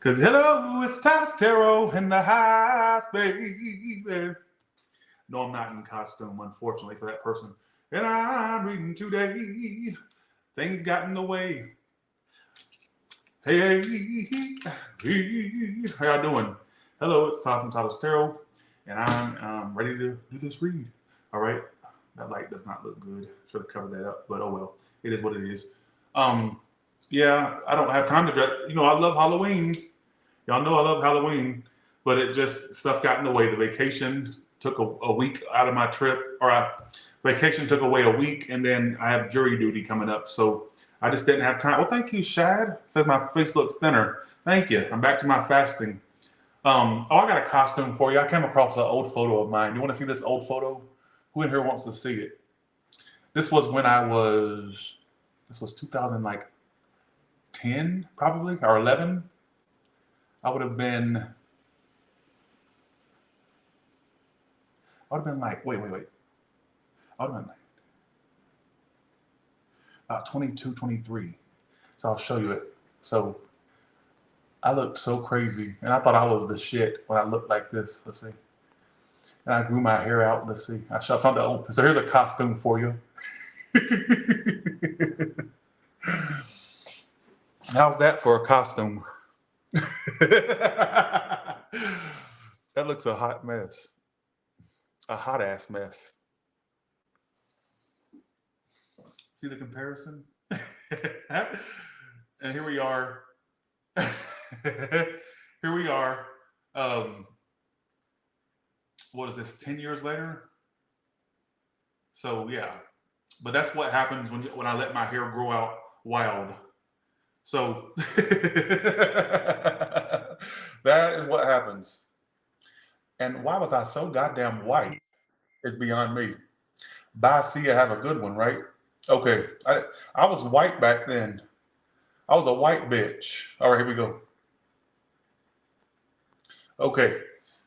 Because hello, it's Taurus Tarot in the house, baby. No, I'm not in costume, unfortunately, for that person. And I'm reading today. Things got in the way. Hey, how y'all doing? Hello, it's Todd from Taurus Tarot, and I'm ready to do this read. All right, that light does not look good. Should have covered that up, but oh well. It is what it is. Yeah, I don't have time to dress. You know, I love Halloween. Y'all know I love Halloween, but it just stuff got in the way. The vacation took a week out of my trip, vacation took away a week, and then I have jury duty coming up, so I just didn't have time. Well, thank you, Shad. Says my face looks thinner. Thank you. I'm back to my fasting. I got a costume for you. I came across an old photo of mine. You want to see this old photo? Who in here wants to see it? This was when this was 2010, probably, or 11. I would have been like, wait. I would have been like about 22, 23. So I'll show you it. So I looked so crazy, and I thought I was the shit when I looked like this. Let's see. And I grew my hair out. Let's see. I found the old. So here's a costume for you. How's that for a costume? That looks a hot mess. A hot ass mess. See the comparison? And here we are. Here we are. What is this, 10 years later? So yeah. But that's what happens when I let my hair grow out wild. So that is what happens. And why was I so goddamn white? It's beyond me. Bye, see you, have a good one, right? Okay, I was white back then. I was a white bitch. All right, here we go. Okay,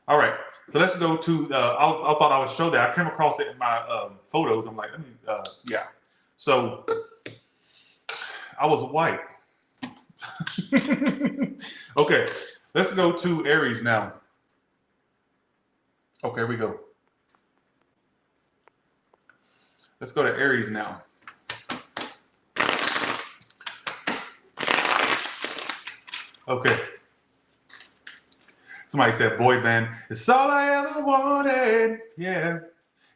all right. So let's go to, I thought I would show that. I came across it in my photos. I'm like, yeah. So I was white. Okay, let's go to Aries now. Okay, here we go. Let's go to Aries now. Okay. Somebody said boy band. It's all I ever wanted. Yeah.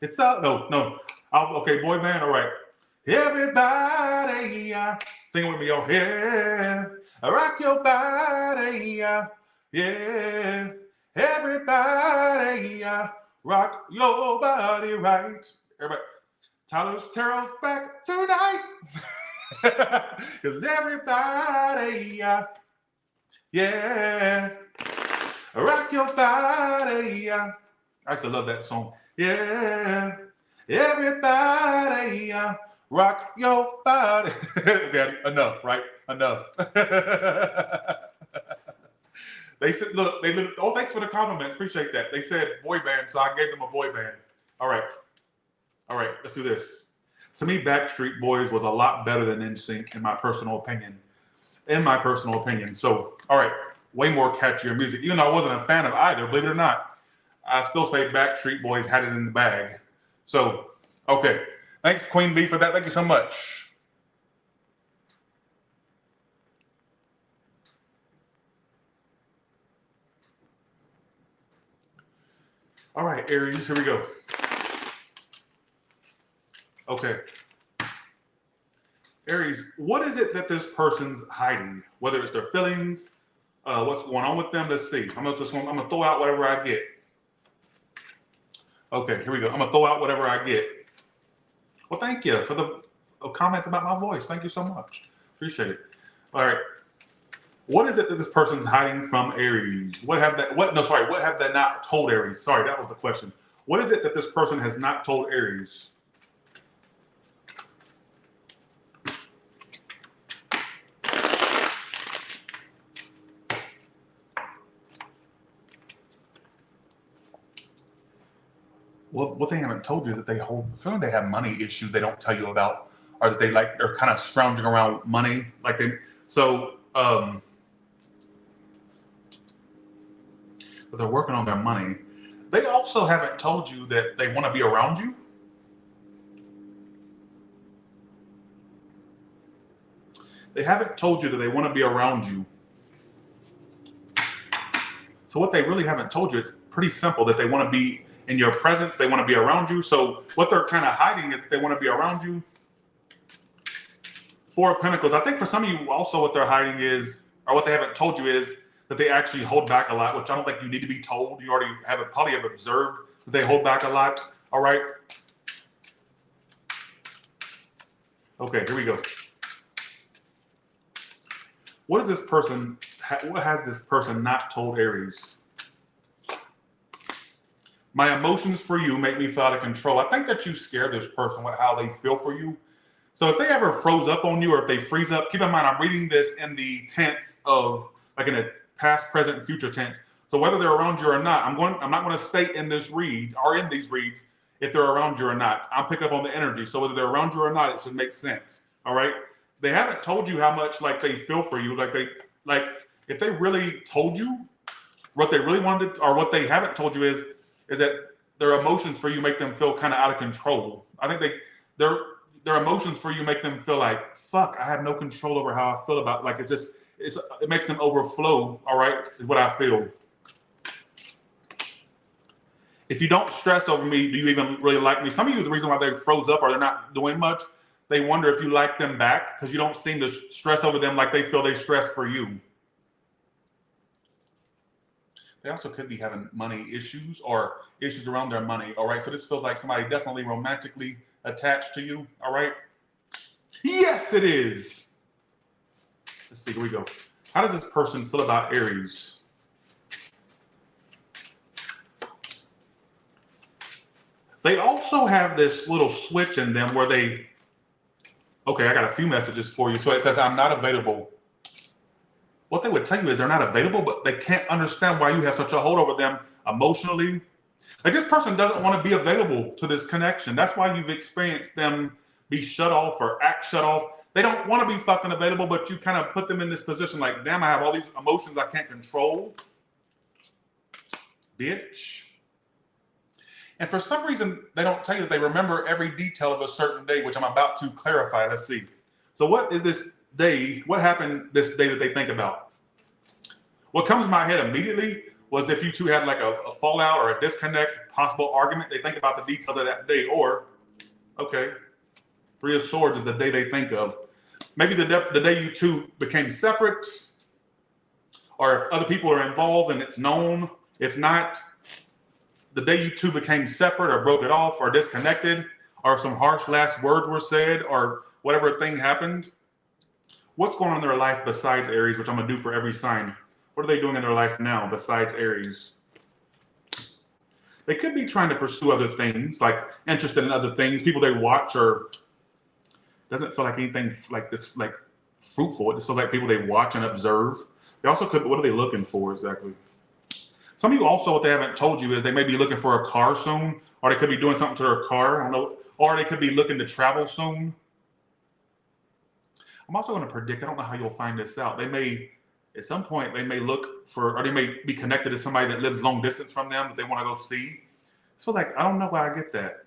It's all, no. Okay, boy band, all right. Everybody, sing it with me, y'all. Yeah. Rock your body, yeah. Everybody, rock your body right. Everybody. Taurus Tarot's back tonight. Because everybody, yeah. Rock your body. I used to love that song. Yeah. Everybody, rock your body. Enough, right? Enough. They said, look, oh, thanks for the compliment. Appreciate that. They said boy band, so I gave them a boy band. All right, let's do this. To me, Backstreet Boys was a lot better than NSYNC, in my personal opinion. So, all right, way more catchier music. Even though I wasn't a fan of either, believe it or not, I still say Backstreet Boys had it in the bag. So, okay. Thanks, Queen Bee, for that. Thank you so much. All right, Aries, here we go. Okay. Aries, what is it that this person's hiding? Whether it's their feelings, what's going on with them, let's see. I'm gonna throw out whatever I get. Okay, here we go. I'm gonna throw out whatever I get. Well, thank you for the comments about my voice. Thank you so much. Appreciate it. All right. What is it that this person's hiding from Aries? What have they not told Aries? Sorry, that was the question. What is it that this person has not told Aries? Well, what they haven't told you is that they feeling they have money issues they don't tell you about, or that they're kind of scrounging around money. but they're working on their money. They also haven't told you that they want to be around you. They haven't told you that they want to be around you. So what they really haven't told you, it's pretty simple, that they want to be in your presence. They want to be around you. So what they're kind of hiding is they want to be around you. Four of Pentacles. I think for some of you also what they're hiding is, or what they haven't told you is that they actually hold back a lot, which I don't think you need to be told. You already probably have observed that they hold back a lot. All right. Okay, here we go. What is this person? What has this person not told Aries? My emotions for you make me feel out of control. I think that you scare this person with how they feel for you. So if they ever froze up on you, or if they freeze up, keep in mind I'm reading this in the tense of, like, in a past, present, and future tense. So whether they're around you or not, I'm not going to state in this read or in these reads if they're around you or not. I'll pick up on the energy. So whether they're around you or not, it should make sense. All right. They haven't told you how much like they feel for you. Like if they really told you what they really wanted, or what they haven't told you is that their emotions for you make them feel kind of out of control. I think their emotions for you make them feel like, fuck, I have no control over how I feel about, like, it makes them overflow. All right, is what I feel. If you don't stress over me, do you even really like me? Some of you, the reason why they froze up or they're not doing much, they wonder if you like them back because you don't seem to stress over them like they feel they stress for you. They also could be having money issues or issues around their money. All right, so this feels like somebody definitely romantically attached to you. All right. Yes, it is. Let's see, here we go. How does this person feel about Aries? They also have this little switch in them where they, okay, I got a few messages for you. So it says, I'm not available. What they would tell you is they're not available, but they can't understand why you have such a hold over them emotionally. Like, this person doesn't want to be available to this connection. That's why you've experienced them be shut off or act shut off. They don't want to be fucking available, but you kind of put them in this position like, damn, I have all these emotions I can't control. Bitch. And for some reason, they don't tell you that they remember every detail of a certain day, which I'm about to clarify. Let's see. So what is this day? What happened this day that they think about? What comes to my head immediately was if you two had like a fallout or a disconnect, possible argument, they think about the details of that day. Or, okay, Three of Swords is the day they think of. Maybe the day you two became separate, or if other people are involved and it's known. If not, the day you two became separate or broke it off or disconnected, or if some harsh last words were said or whatever thing happened. What's going on in their life besides Aries, which I'm going to do for every sign? What are they doing in their life now besides Aries? They could be trying to pursue other things, like interested in other things, people they watch, or doesn't feel like anything like this, like fruitful. It just feels like people they watch and observe. They also could, what are they looking for exactly? Some of you also, what they haven't told you is they may be looking for a car soon, or they could be doing something to their car. I don't know, or they could be looking to travel soon. I'm also going to predict, I don't know how you'll find this out. They may, at some point, they may look for, or they may be connected to somebody that lives long distance from them that they want to go see. So like, I don't know why I get that.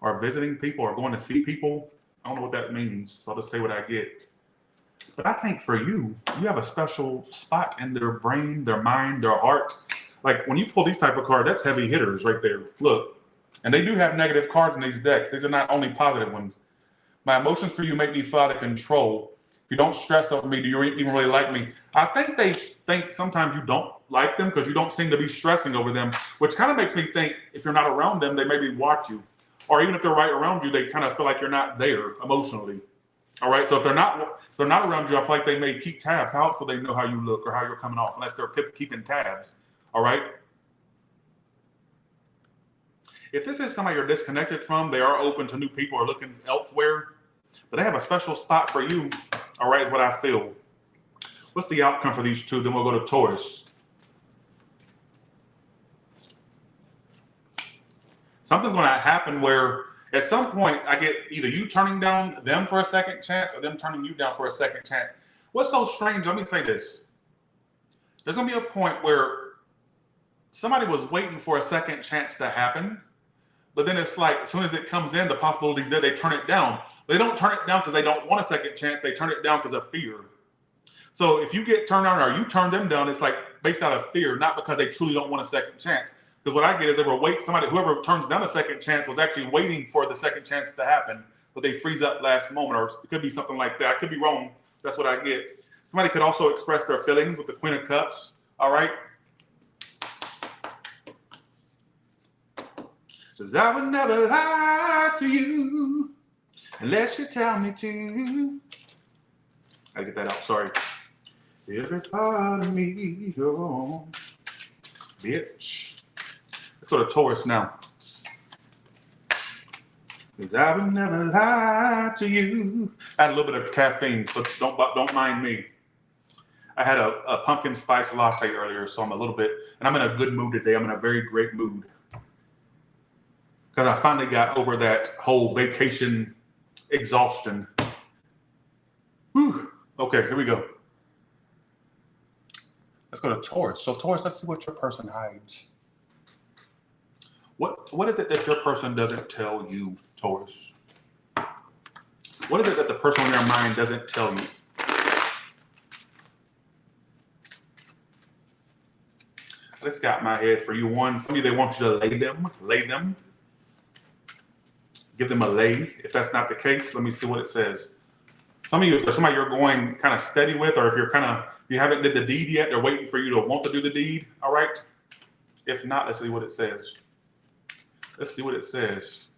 Or visiting people or going to see people. I don't know what that means. So I'll just tell you what I get. But I think for you, you have a special spot in their brain, their mind, their heart. Like when you pull these type of cards, that's heavy hitters right there. Look. And they do have negative cards in these decks. These are not only positive ones. My emotions for you make me feel out of control. If you don't stress over me, do you even really like me? I think they think sometimes you don't like them because you don't seem to be stressing over them, which kind of makes me think if you're not around them, they maybe watch you. Or even if they're right around you, they kind of feel like you're not there emotionally. All right, so if they're not around you, I feel like they may keep tabs. How else will they know how you look or how you're coming off unless they're keeping tabs? All right. If this is somebody you're disconnected from, they are open to new people or looking elsewhere, but they have a special spot for you. All right, is what I feel. What's the outcome for these two? Then we'll go to Taurus. Something's going to happen where at some point I get either you turning down them for a second chance or them turning you down for a second chance. What's so strange? Let me say this. There's going to be a point where somebody was waiting for a second chance to happen, but then it's like as soon as it comes in, the possibilities there, they turn it down. They don't turn it down because they don't want a second chance. They turn it down because of fear. So if you get turned down or you turn them down, it's like based out of fear, not because they truly don't want a second chance. Because what I get is they were whoever turns down a second chance was actually waiting for the second chance to happen, but they freeze up last moment, or it could be something like that. I could be wrong. That's what I get. Somebody could also express their feelings with the Queen of Cups. All right. Cause I would never lie to you unless you tell me to. Gotta get that out, sorry. Every part of me you're wrong, bitch. Let's go to Taurus now. Cause I would never lie to you. I had a little bit of caffeine, so don't mind me. I had a pumpkin spice latte earlier, so I'm a little bit, and I'm in a good mood today. I'm in a very great mood. Because I finally got over that whole vacation exhaustion. Whew. Okay, here we go. Let's go to Taurus. So Taurus, let's see what your person hides. What is it that your person doesn't tell you, Taurus? What is it that the person on their mind doesn't tell you? I just got in my head for you. One, some of you, they want you to lay them. Give them a lay. If that's not the case, let me see what it says. Some of you, if there's somebody you're going kind of steady with, or if you haven't did the deed yet, they're waiting for you to want to do the deed. All right. If not, let's see what it says. Let's see what it says.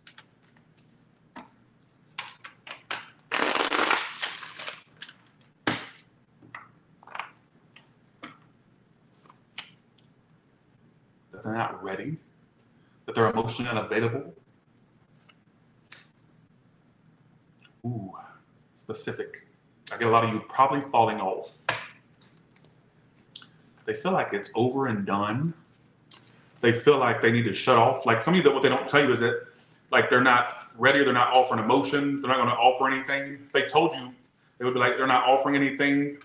That they're not ready, that they're emotionally unavailable. Ooh, specific. I get a lot of you probably falling off. They feel like it's over and done. They feel like they need to shut off. Like some of you, what they don't tell you is that like they're not ready, or they're not offering emotions, they're not going to offer anything. If they told you, they would be like, they're not offering anything.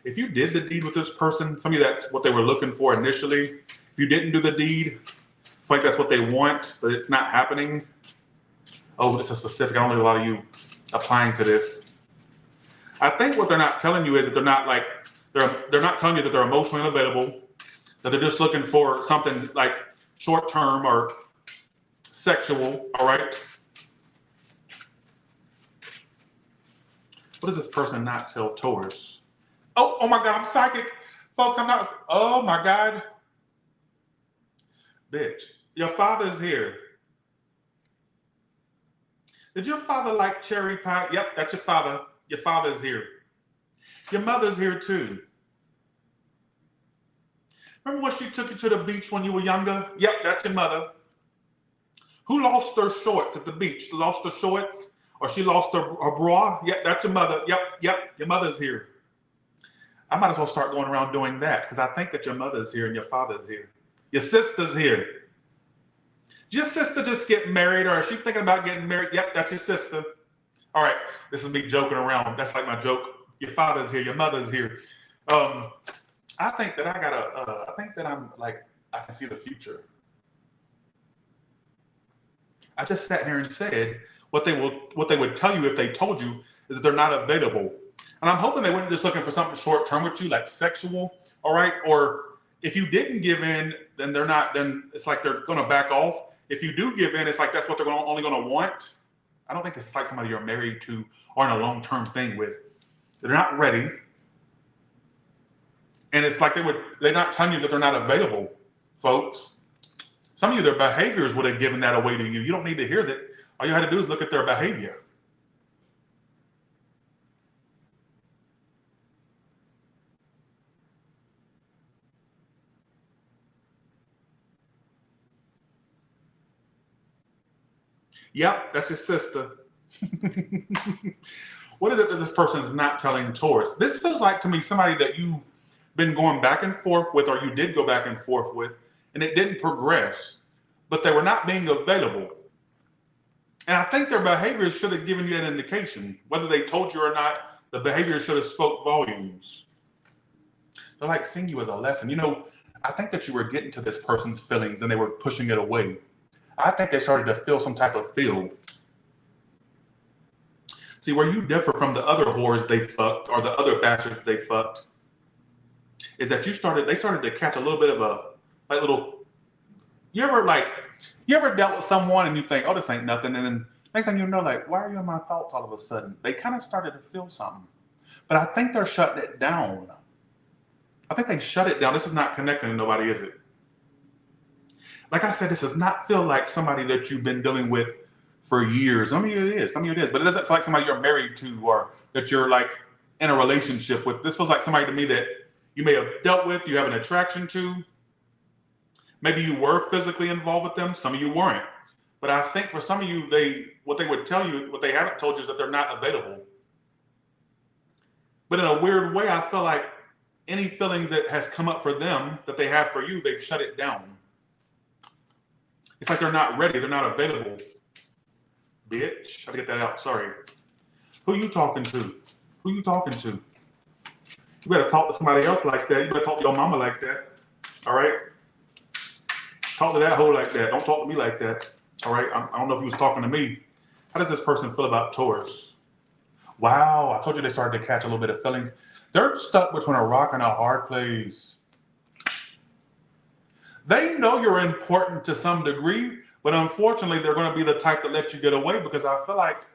If you did the deed with this person, some of you, that's what they were looking for initially. If you didn't do the deed, I feel like that's what they want, but it's not happening. Oh, this is specific. I don't know a lot of you applying to this. I think what they're not telling you is that they're not telling you that they're emotionally unavailable, that they're just looking for something like short term or sexual. All right. What does this person not tell Taurus? Oh my God, I'm psychic. Folks, I'm not. Oh my God. Bitch, your father's here. Did your father like cherry pie? Yep, that's your father. Your father's here. Your mother's here too. Remember when she took you to the beach when you were younger? Yep, that's your mother. Who lost their shorts at the beach? Lost their shorts? Or she lost her bra? Yep, that's your mother. Yep, your mother's here. I might as well start going around doing that because I think that your mother's here and your father's here. Your sister's here. Did your sister just get married, or is she thinking about getting married? Yep, that's your sister. All right, this is me joking around. That's like my joke. Your father's here, your mother's here. I think that I can see the future. I just sat here and said what they would tell you if they told you is that they're not available. And I'm hoping they weren't just looking for something short term with you, like sexual, all right? Or if you didn't give in, then it's like they're gonna back off. If you do give in, it's like that's what they're only gonna want. I don't think this is like somebody you're married to or in a long-term thing with. They're not ready. And it's like they're not telling you that they're not available, folks. Some of you, their behaviors would have given that away to you. You don't need to hear that. All you had to do is look at their behavior. Yep, that's your sister. What is it that this person is not telling Taurus? This feels like to me somebody that you've been going back and forth with, or you did go back and forth with, and it didn't progress, but they were not being available. And I think their behaviors should have given you an indication. Whether they told you or not, The behavior should have spoke volumes. They're like seeing you as a lesson. You know, I think that you were getting to this person's feelings and they were pushing it away. I think they started to feel some type of feel. See, where you differ from the other whores they fucked or the other bastards they fucked is that they started to catch a little bit of you ever dealt with someone and you think, oh, this ain't nothing, and then next thing you know, like, why are you in my thoughts all of a sudden? They kind of started to feel something. But I think they're shutting it down. I think they shut it down. This is not connecting to nobody, is it? Like I said, this does not feel like somebody that you've been dealing with for years. Some of you it is, but it doesn't feel like somebody you're married to or that you're like in a relationship with. This feels like somebody to me that you may have dealt with, you have an attraction to. Maybe you were physically involved with them. Some of you weren't. But I think for some of you, what they would tell you, what they haven't told you is that they're not available. But in a weird way, I feel like any feelings that has come up for them that they have for you, they've shut it down. It's like they're not ready. They're not available. Bitch, I had to get that out. Sorry. Who you talking to? Who you talking to? You better talk to somebody else like that. You better talk to your mama like that. All right? Talk to that hoe like that. Don't talk to me like that. All right? I don't know if he was talking to me. How does this person feel about Taurus? Wow, I told you they started to catch a little bit of feelings. They're stuck between a rock and a hard place. They know you're important to some degree, but unfortunately, they're going to be the type that let you get away because I feel like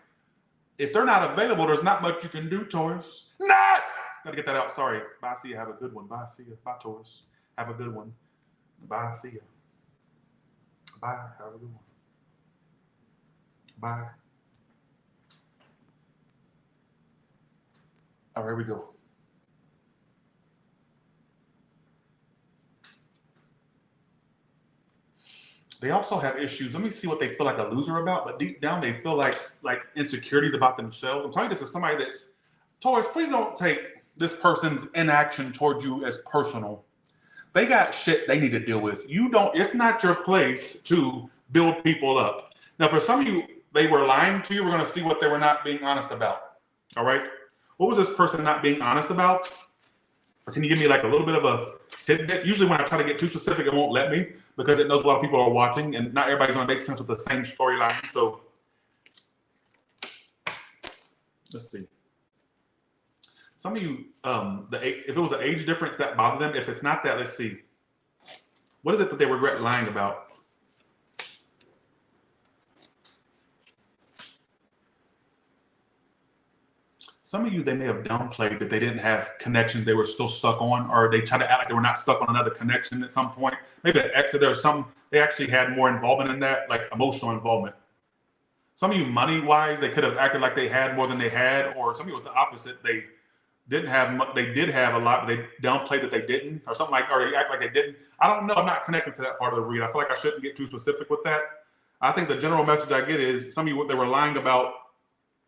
if they're not available, there's not much you can do, Taurus. Not! Got to get that out. Sorry. Bye, see you. Have a good one. Bye, see you. Bye, Taurus. Have a good one. Bye, see you. Bye. Have a good one. Bye. All right, here we go. They also have issues. Let me see what they feel like a loser about, but deep down they feel like insecurities about themselves. I'm telling you, this is somebody that's, Taurus, please don't take this person's inaction toward you as personal. They got shit they need to deal with. It's not your place to build people up. Now, for some of you, they were lying to you. We're going to see what they were not being honest about. All right. What was this person not being honest about? Or can you give me like a little bit of a tidbit? Usually when I try to get too specific, it won't let me because it knows a lot of people are watching and not everybody's going to make sense with the same storyline. So let's see. Some of you, if it was an age difference that bothered them, if it's not that, let's see. What is it that they regret lying about? Some of you, they may have downplayed that they didn't have connections they were still stuck on, or they tried to act like they were not stuck on another connection at some point. Maybe an exit or something. They actually had more involvement in that, like emotional involvement. Some of you, money-wise, they could have acted like they had more than they had, or some of you was the opposite. They didn't have, they did have a lot, but they downplayed that they didn't, or something like, or they act like they didn't. I don't know. I'm not connected to that part of the read. I feel like I shouldn't get too specific with that. I think the general message I get is some of you, what they were lying about,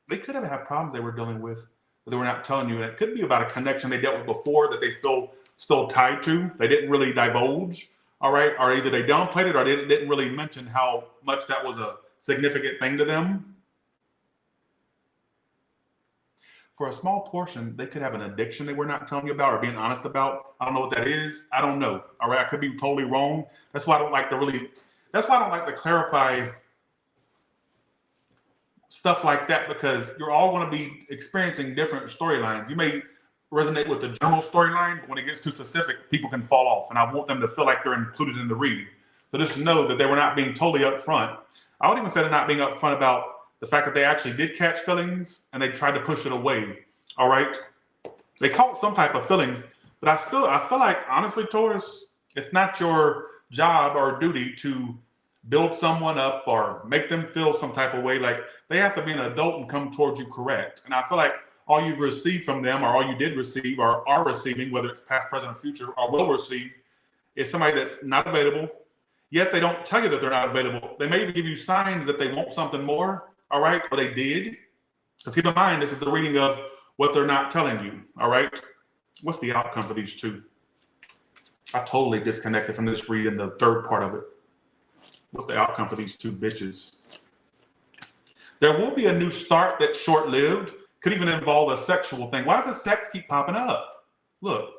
they could have had problems they were dealing with that they were not telling you. And it could be about a connection they dealt with before that they feel still tied to. They didn't really divulge, all right? Or either they downplayed it or they didn't really mention how much that was a significant thing to them. For a small portion, they could have an addiction they were not telling you about or being honest about. I don't know what that is. I don't know, all right? I could be totally wrong. That's why I don't like to clarify stuff like that, because you're all going to be experiencing different storylines. You may resonate with the general storyline, but when it gets too specific, people can fall off. And I want them to feel like they're included in the read. So just know that they were not being totally upfront. I would even say they're not being upfront about the fact that they actually did catch feelings and they tried to push it away. All right. They caught some type of feelings, but I feel like, honestly, Taurus, it's not your job or duty to build someone up or make them feel some type of way. Like, they have to be an adult and come towards you correct. And I feel like all you've received from them, or all you did receive or are receiving, whether it's past, present, or future, or will receive, is somebody that's not available. Yet they don't tell you that they're not available. They may even give you signs that they want something more, all right, or they did. Because keep in mind, this is the reading of what they're not telling you, all right? What's the outcome for these two? I totally disconnected from this read in the third part of it. What's the outcome for these two bitches? There will be a new start that's short-lived. Could even involve a sexual thing. Why does the sex keep popping up? Look,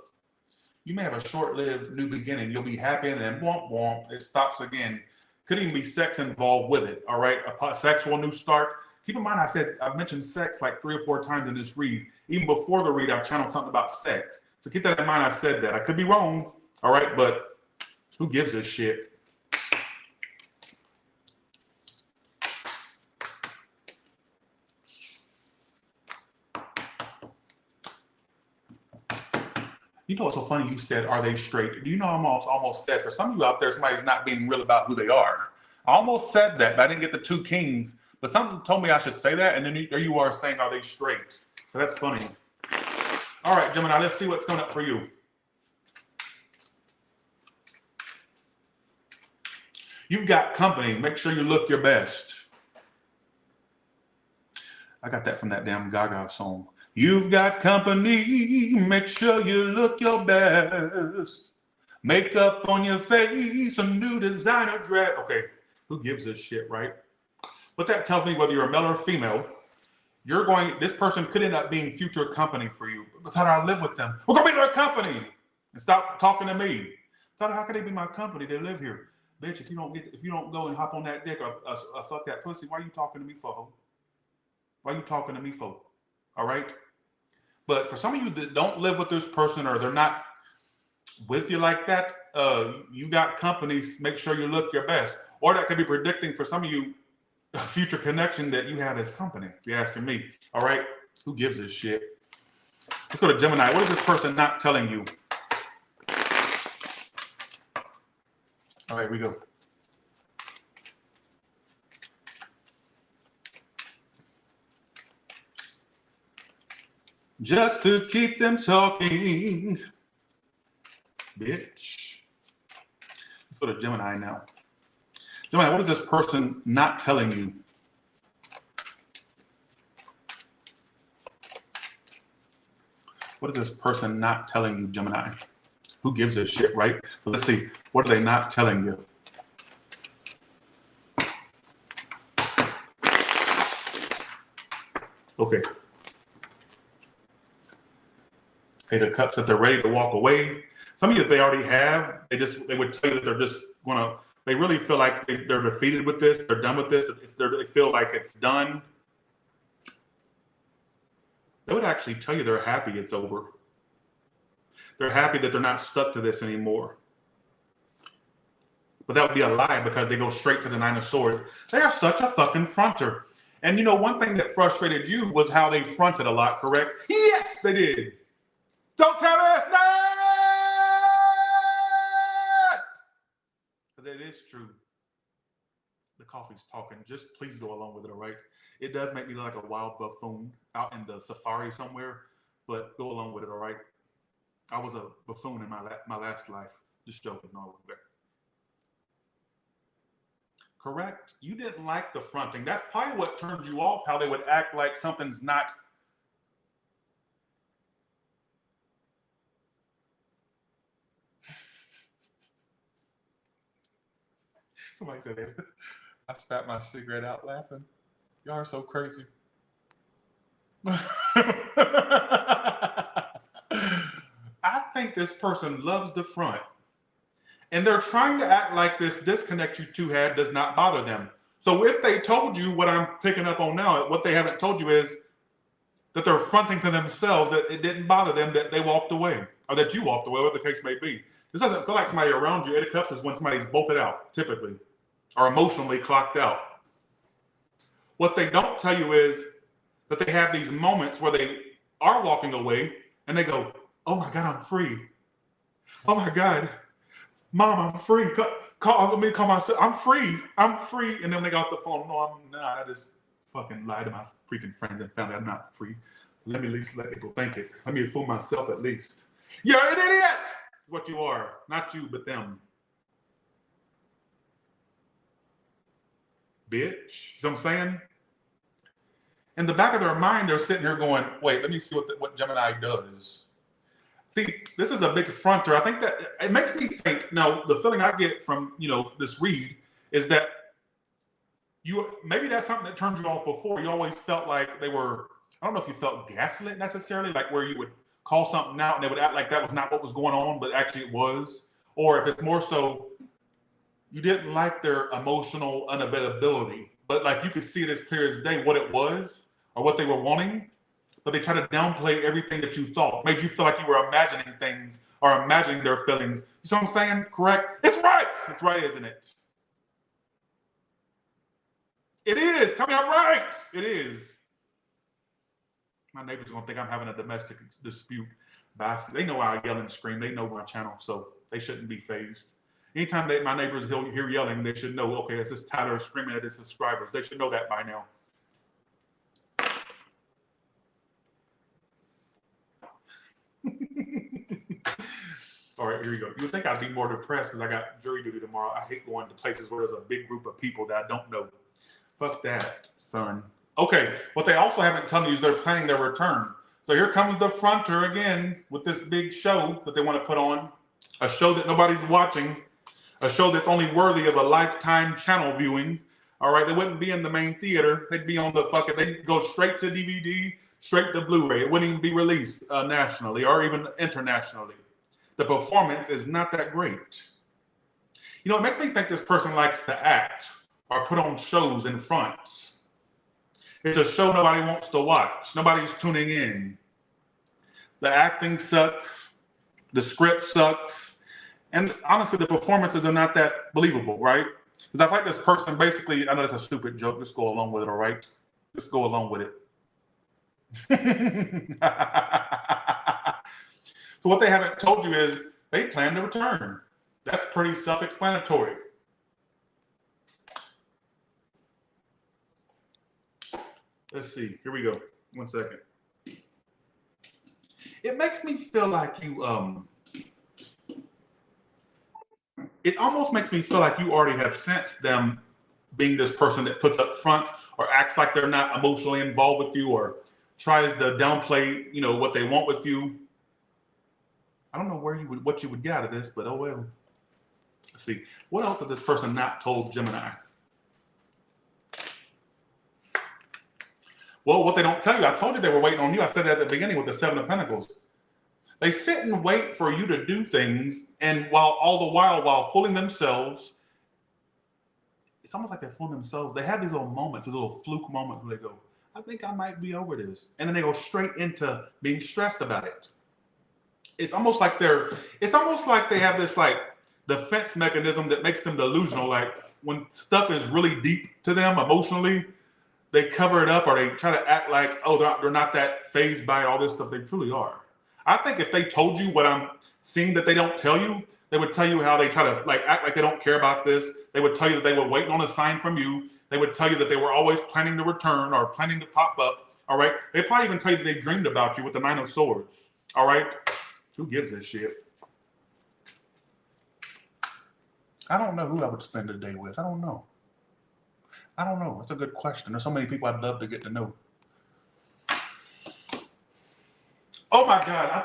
you may have a short-lived new beginning. You'll be happy and then womp womp, it stops again. Could even be sex involved with it, all right? A sexual new start. Keep in mind, I've mentioned sex like 3 or 4 times in this read. Even before the read, I channeled something about sex. So keep that in mind, I said that. I could be wrong, all right? But who gives a shit? You know what's so funny? You said, are they straight? Do you know I almost said, for some of you out there, somebody's not being real about who they are. I almost said that, but I didn't get the 2 kings. But something told me I should say that, and then there you are saying, are they straight? So that's funny. All right, Gemini, let's see what's coming up for you. You've got company. Make sure you look your best. I got that from that damn Gaga song. You've got company, make sure you look your best. Makeup on your face, a new designer dress. Okay, who gives a shit, right? But that tells me whether you're a male or female, this person could end up being future company for you. But how do I live with them? We're gonna be their company. And stop talking to me. How can they be my company? They live here. Bitch, if you don't go and hop on that dick or fuck that pussy, why are you talking to me for? Why are you talking to me for? All right? But for some of you that don't live with this person or they're not with you like that, you got companies, make sure you look your best. Or that could be predicting for some of you a future connection that you have as company, if you're asking me. All right? Who gives a shit? Let's go to Gemini. What is this person not telling you? All right, here we go. Just to keep them talking, bitch. Let's go to Gemini now. Gemini, what is this person not telling you? What is this person not telling you, Gemini? Who gives a shit, right? But let's see. What are they not telling you? Okay. Eight of Cups, that they're ready to walk away. Some of you, if they already have, they would tell you that they're just gonna, they really feel like they're defeated with this, they're done with this, they feel like it's done. They would actually tell you they're happy it's over. They're happy that they're not stuck to this anymore. But that would be a lie because they go straight to the 9 of Swords. They are such a fucking fronter. And you know, one thing that frustrated you was how they fronted a lot, correct? Yes, they did. Don't tell us that! Because it is true. The coffee's talking. Just please go along with it, all right? It does make me look like a wild buffoon out in the safari somewhere, but go along with it, all right? I was a buffoon in my last life. Just joking. No, I wasn't there. Correct? You didn't like the fronting. That's probably what turned you off, how they would act like something's not. Somebody said this. I spat my cigarette out laughing. Y'all are so crazy. I think this person loves the front. And they're trying to act like this disconnect you two had does not bother them. So if they told you what I'm picking up on now, what they haven't told you is that they're fronting to themselves, that it didn't bother them, that they walked away, or that you walked away, whatever the case may be. This doesn't feel like somebody around you. Eight of Cups is when somebody's bolted out, typically, or emotionally clocked out. What they don't tell you is that they have these moments where they are walking away and they go, oh my God, I'm free. Oh my God, Mom, I'm free. Let me call myself. I'm free. I'm free. And then they got the phone. No, I'm not. I just fucking lied to my freaking friends and family. I'm not free. Let me at least let people think it. Let me fool myself at least. You're an idiot. That's what you are. Not you, but them. Bitch. You know what I'm saying? In the back of their mind, they're sitting here going, wait, let me see what Gemini does. See, this is a big fronter. I think that it makes me think. Now, the feeling I get from this read is that maybe that's something that turned you off before. You always felt like they were I don't know if you felt gaslit necessarily, like where you would call something out and they would act like that was not what was going on, but actually it was. Or if it's more so you didn't like their emotional unavailability, but like you could see it as clear as day what it was or what they were wanting, but they try to downplay everything that you thought, made you feel like you were imagining things or imagining their feelings. You see what I'm saying? Correct? It's right. It's right, isn't it? It is. Tell me I'm right. It is. My neighbors are going to think I'm having a domestic dispute. They know I yell and scream. They know my channel, so they shouldn't be fazed. Anytime my neighbors hear yelling, they should know, okay, this is Tyler screaming at his subscribers. They should know that by now. All right, here we go. You would think I'd be more depressed because I got jury duty tomorrow. I hate going to places where there's a big group of people that I don't know. Fuck that, son. Okay, what they also haven't told you is they're planning their return. So here comes the fronter again with this big show that they want to put on. A show that nobody's watching. A show that's only worthy of a lifetime channel viewing. All right, they wouldn't be in the main theater. They'd be on the fucking, they'd go straight to DVD, straight to Blu-ray. It wouldn't even be released nationally or even internationally. The performance is not that great. You know, it makes me think this person likes to act or put on shows in fronts. It's a show nobody wants to watch. Nobody's tuning in. The acting sucks. The script sucks. And honestly, the performances are not that believable, right? Because I feel like this person basically, I know that's a stupid joke. Just go along with it, all right? Just go along with it. So what they haven't told you is they plan to return. That's pretty self-explanatory. Let's see. Here we go. 1 second. It makes me feel like you, it almost makes me feel like you already have sensed them being this person that puts up fronts or acts like they're not emotionally involved with you or tries to downplay, you know, what they want with you. I don't know what you would get out of this, but oh well. Let's see. What else has this person not told Gemini? Well, what they don't tell you, I told you they were waiting on you. I said that at the beginning with the 7 of Pentacles. They sit and wait for you to do things, and while fooling themselves, it's almost like they're fooling themselves. They have these little moments, these little fluke moments where they go, I think I might be over this. And then they go straight into being stressed about it. It's almost like they have this like defense mechanism that makes them delusional. Like when stuff is really deep to them emotionally, they cover it up or they try to act like, oh, they're not that fazed by all this stuff. They truly are. I think if they told you what I'm seeing that they don't tell you, they would tell you how they try to like act like they don't care about this. They would tell you that they were waiting on a sign from you. They would tell you that they were always planning to return or planning to pop up. All right. They probably even tell you that they dreamed about you with the 9 of Swords. All right. Who gives a shit? I don't know who I would spend a day with. I don't know. That's a good question. There's so many people I'd love to get to know. Oh my God, I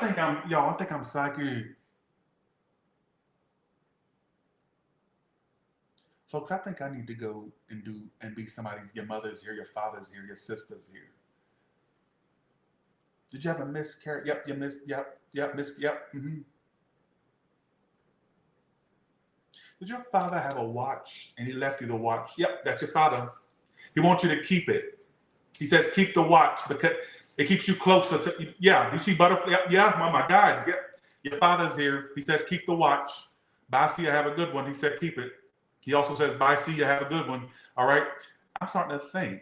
think I'm psychic. Folks, I think I need to go and be your mother's here, your father's here, your sister's here. Did you have a miscarriage? Yep, you missed, yep, mm-hmm. Did your father have a watch and he left you the watch? Yep, that's your father. He wants you to keep it. He says, keep the watch because it keeps you closer to, yeah, you see butterfly, yeah, oh my God, yeah. Your father's here. He says, keep the watch. Bye, see, I have a good one. He said, keep it. He also says, bye, see, you have a good one. All right. I'm starting to think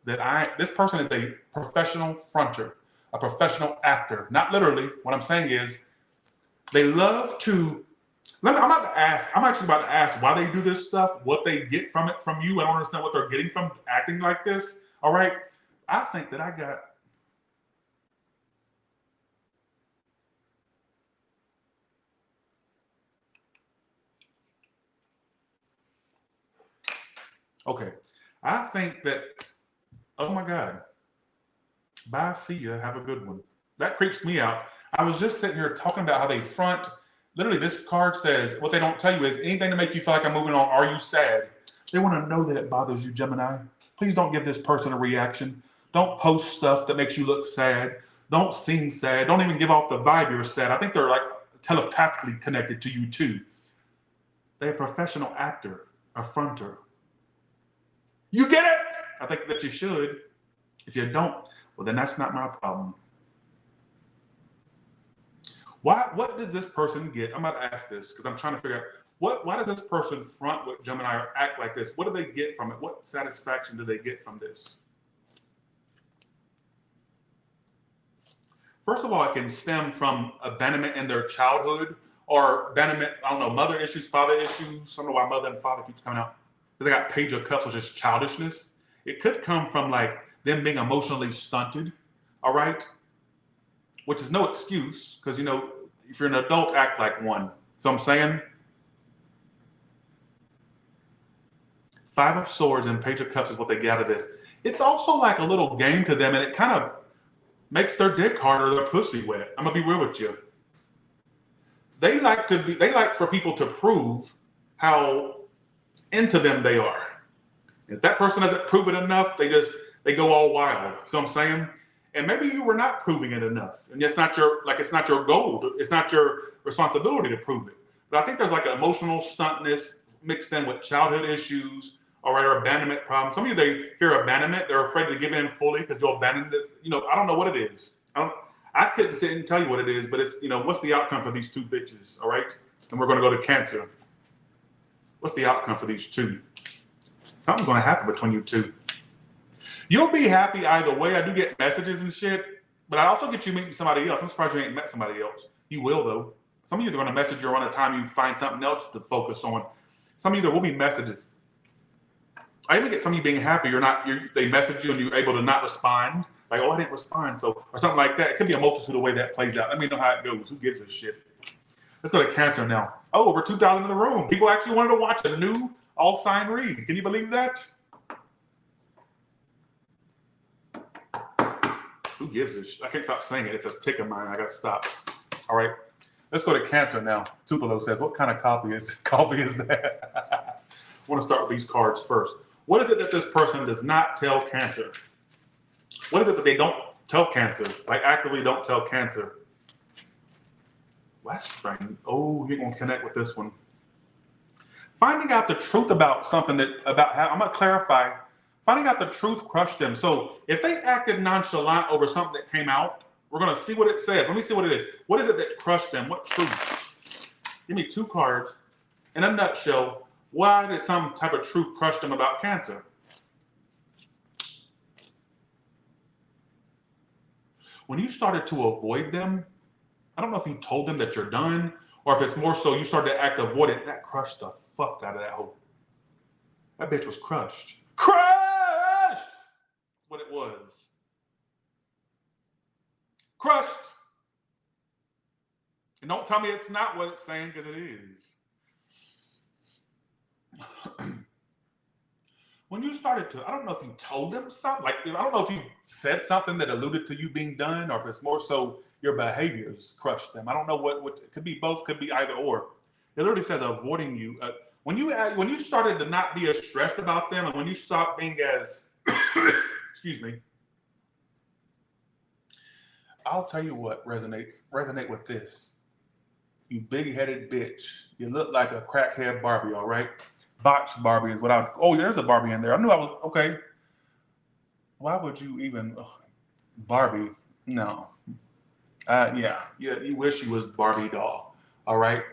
that this person is a professional fronter, a professional actor. Not literally. What I'm saying is they love to, I'm actually about to ask why they do this stuff, what they get from it from you. I don't understand what they're getting from acting like this. All right. I think that I got, okay. I think that, oh my God. Bye, see ya, have a good one. That creeps me out. I was just sitting here talking about how they front. Literally, this card says, what they don't tell you is anything to make you feel like I'm moving on. Are you sad? They want to know that it bothers you, Gemini. Please don't give this person a reaction. Don't post stuff that makes you look sad. Don't seem sad. Don't even give off the vibe you're sad. I think they're like telepathically connected to you too. They're a professional actor, a fronter. You get it? I think that you should. If you don't, well, then that's not my problem. What does this person get? I'm about to ask this because I'm trying to figure out why does this person front with Gemini or act like this? What do they get from it? What satisfaction do they get from this? First of all, it can stem from abandonment in their childhood or abandonment, I don't know, mother issues, father issues. I don't know why mother and father keeps coming out. They got Page of Cups, which is childishness. It could come from like them being emotionally stunted, all right? Which is no excuse because, you know, if you're an adult, act like one. So I'm saying Five of Swords and Page of Cups is what they get out of this. It's also like a little game to them, and it kind of makes their dick hard or their pussy wet. I'm gonna be real with you. They like for people to prove how into them they are. If that person doesn't prove it enough, they go all wild. So I'm saying, and maybe you were not proving it enough, and it's not your goal. It's not your responsibility to prove it. But I think there's like an emotional stuntness mixed in with childhood issues or abandonment problems. Some of you, they fear abandonment. They're afraid to give in fully because you'll abandon this. You know, I don't know what it is. I couldn't sit and tell you what it is, but it's, you know, what's the outcome for these two bitches, all right? And we're going to go to Cancer. What's the outcome for these two? Something's going to happen between you two. You'll be happy either way. I do get messages and shit, but I also get you meeting somebody else. I'm surprised you ain't met somebody else. You will, though. Some of you are going to message you around the time you find something else to focus on. Some of you, there will be messages. I even get some of you being happy they message you and you're able to not respond. Like, oh, I didn't respond, so, or something like that. It could be a multitude of ways that plays out. Let me know how it goes. Who gives a shit? Let's go to Cancer now. Oh, over 2,000 in the room. People actually wanted to watch a new all-sign read. Can you believe that? Who gives a shit? I can't stop saying it. It's a tick of mine. I got to stop. All right. Let's go to Cancer now. Tupelo says, what kind of coffee is that? I want to start with these cards first. What is it that this person does not tell Cancer? What is it that they don't tell Cancer? Like actively don't tell Cancer? That's strange. Oh, you're going to connect with this one. Finding out the truth about something I'm going to clarify. Finding out the truth crushed them. So if they acted nonchalant over something that came out, we're going to see what it says. Let me see what it is. What is it that crushed them? What truth? Give me two cards. In a nutshell, why did some type of truth crush them about Cancer? When you started to avoid them, I don't know if you told them that you're done or if it's more so you started to act avoidant. That crushed the fuck out of that hoe. That bitch was crushed. Crushed! That's what it was. Crushed. And don't tell me it's not what it's saying, because it is. When you started to, I don't know if you told them something, like, I don't know if you said something that alluded to you being done, or if it's more so your behaviors crushed them. I don't know what it could be both, could be either or. It literally says avoiding you. When you started to not be as stressed about them, and when you stopped being as, excuse me, I'll tell you what resonate with this. You big-headed bitch. You look like a crackhead Barbie, all right? Botched Barbie is what oh, there's a Barbie in there. I knew I was, okay. Why would you even, Barbie, no. Yeah, you wish you was Barbie doll, all right?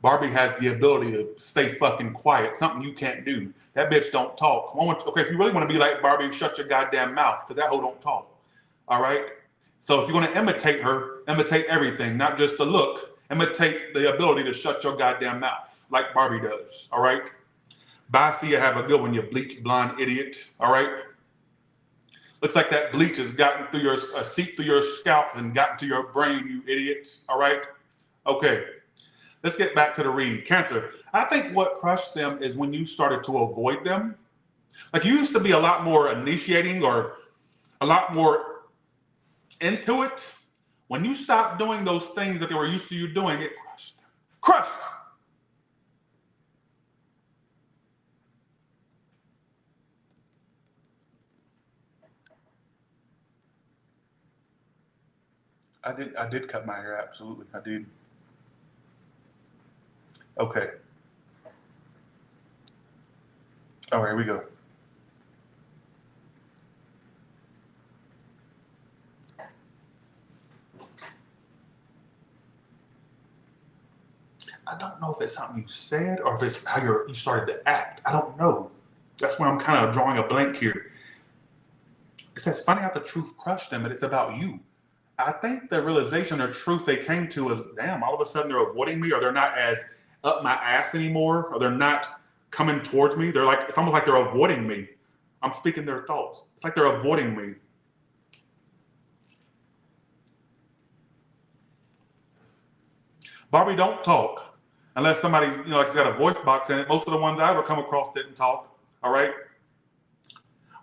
Barbie has the ability to stay fucking quiet, something you can't do. That bitch don't talk. Okay, if you really want to be like Barbie, shut your goddamn mouth, because that hoe don't talk, all right? So if you're going to imitate her, imitate everything, not just the look. Imitate the ability to shut your goddamn mouth, like Barbie does, all right? Bye, see you, have a good one, you bleach blonde idiot, all right? Looks like that bleach has gotten through your, seeped through your scalp and gotten to your brain, you idiot, all right? Okay, let's get back to the read. Cancer, I think what crushed them is when you started to avoid them. Like you used to be a lot more initiating or a lot more into it. When you stopped doing those things that they were used to you doing, it crushed them. Crushed! I did cut my hair. Absolutely, I did. Okay. All right, here we go. I don't know if it's something you said or if it's how you started to act. I don't know. That's where I'm kind of drawing a blank here. It says, finding out the truth crushed them, but it's about you. I think the realization or truth they came to is, damn, all of a sudden they're avoiding me, or they're not as up my ass anymore, or they're not coming towards me. They're like, it's almost like they're avoiding me. I'm speaking their thoughts. It's like they're avoiding me. Barbie, don't talk unless somebody's, like it's got a voice box in it. Most of the ones I ever come across didn't talk. All right.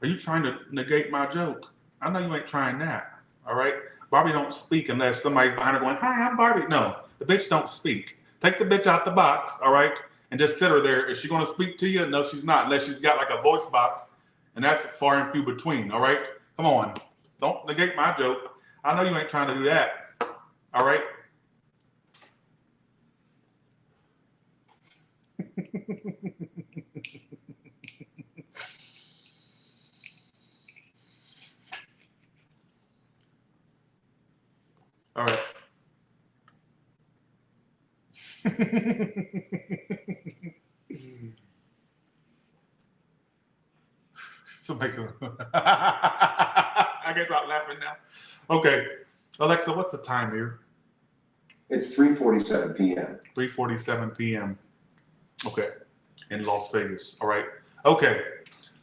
Are you trying to negate my joke? I know you ain't trying that. All right. Barbie don't speak unless somebody's behind her going, hi, I'm Barbie. No, the bitch don't speak. Take the bitch out the box, all right, and just sit her there. Is she going to speak to you? No, she's not, unless she's got like a voice box, and that's far and few between, all right? Come on. Don't negate my joke. I know you ain't trying to do that, all right? All right. So makes it. I guess I'm laughing now. Okay, Alexa, what's the time here? It's 3:47 p.m. 3:47 p.m. Okay, in Las Vegas. All right. Okay,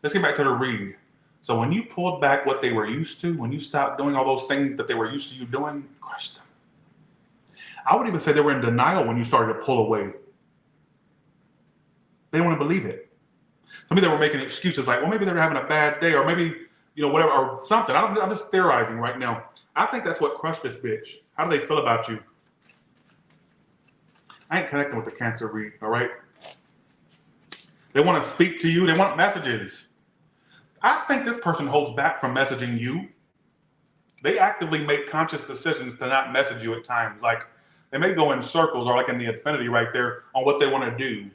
let's get back to the read. So when you pulled back what they were used to, when you stopped doing all those things that they were used to you doing, crushed them. I would even say they were in denial when you started to pull away. They didn't want to believe it. To me, they were making excuses like, well, maybe they were having a bad day, or maybe, whatever, or something. I'm just theorizing right now. I think that's what crushed this bitch. How do they feel about you? I ain't connecting with the Cancer read, all right? They want to speak to you. They want messages. I think this person holds back from messaging you. They actively make conscious decisions to not message you at times. Like, they may go in circles, or like in the infinity right there, on what they want to do.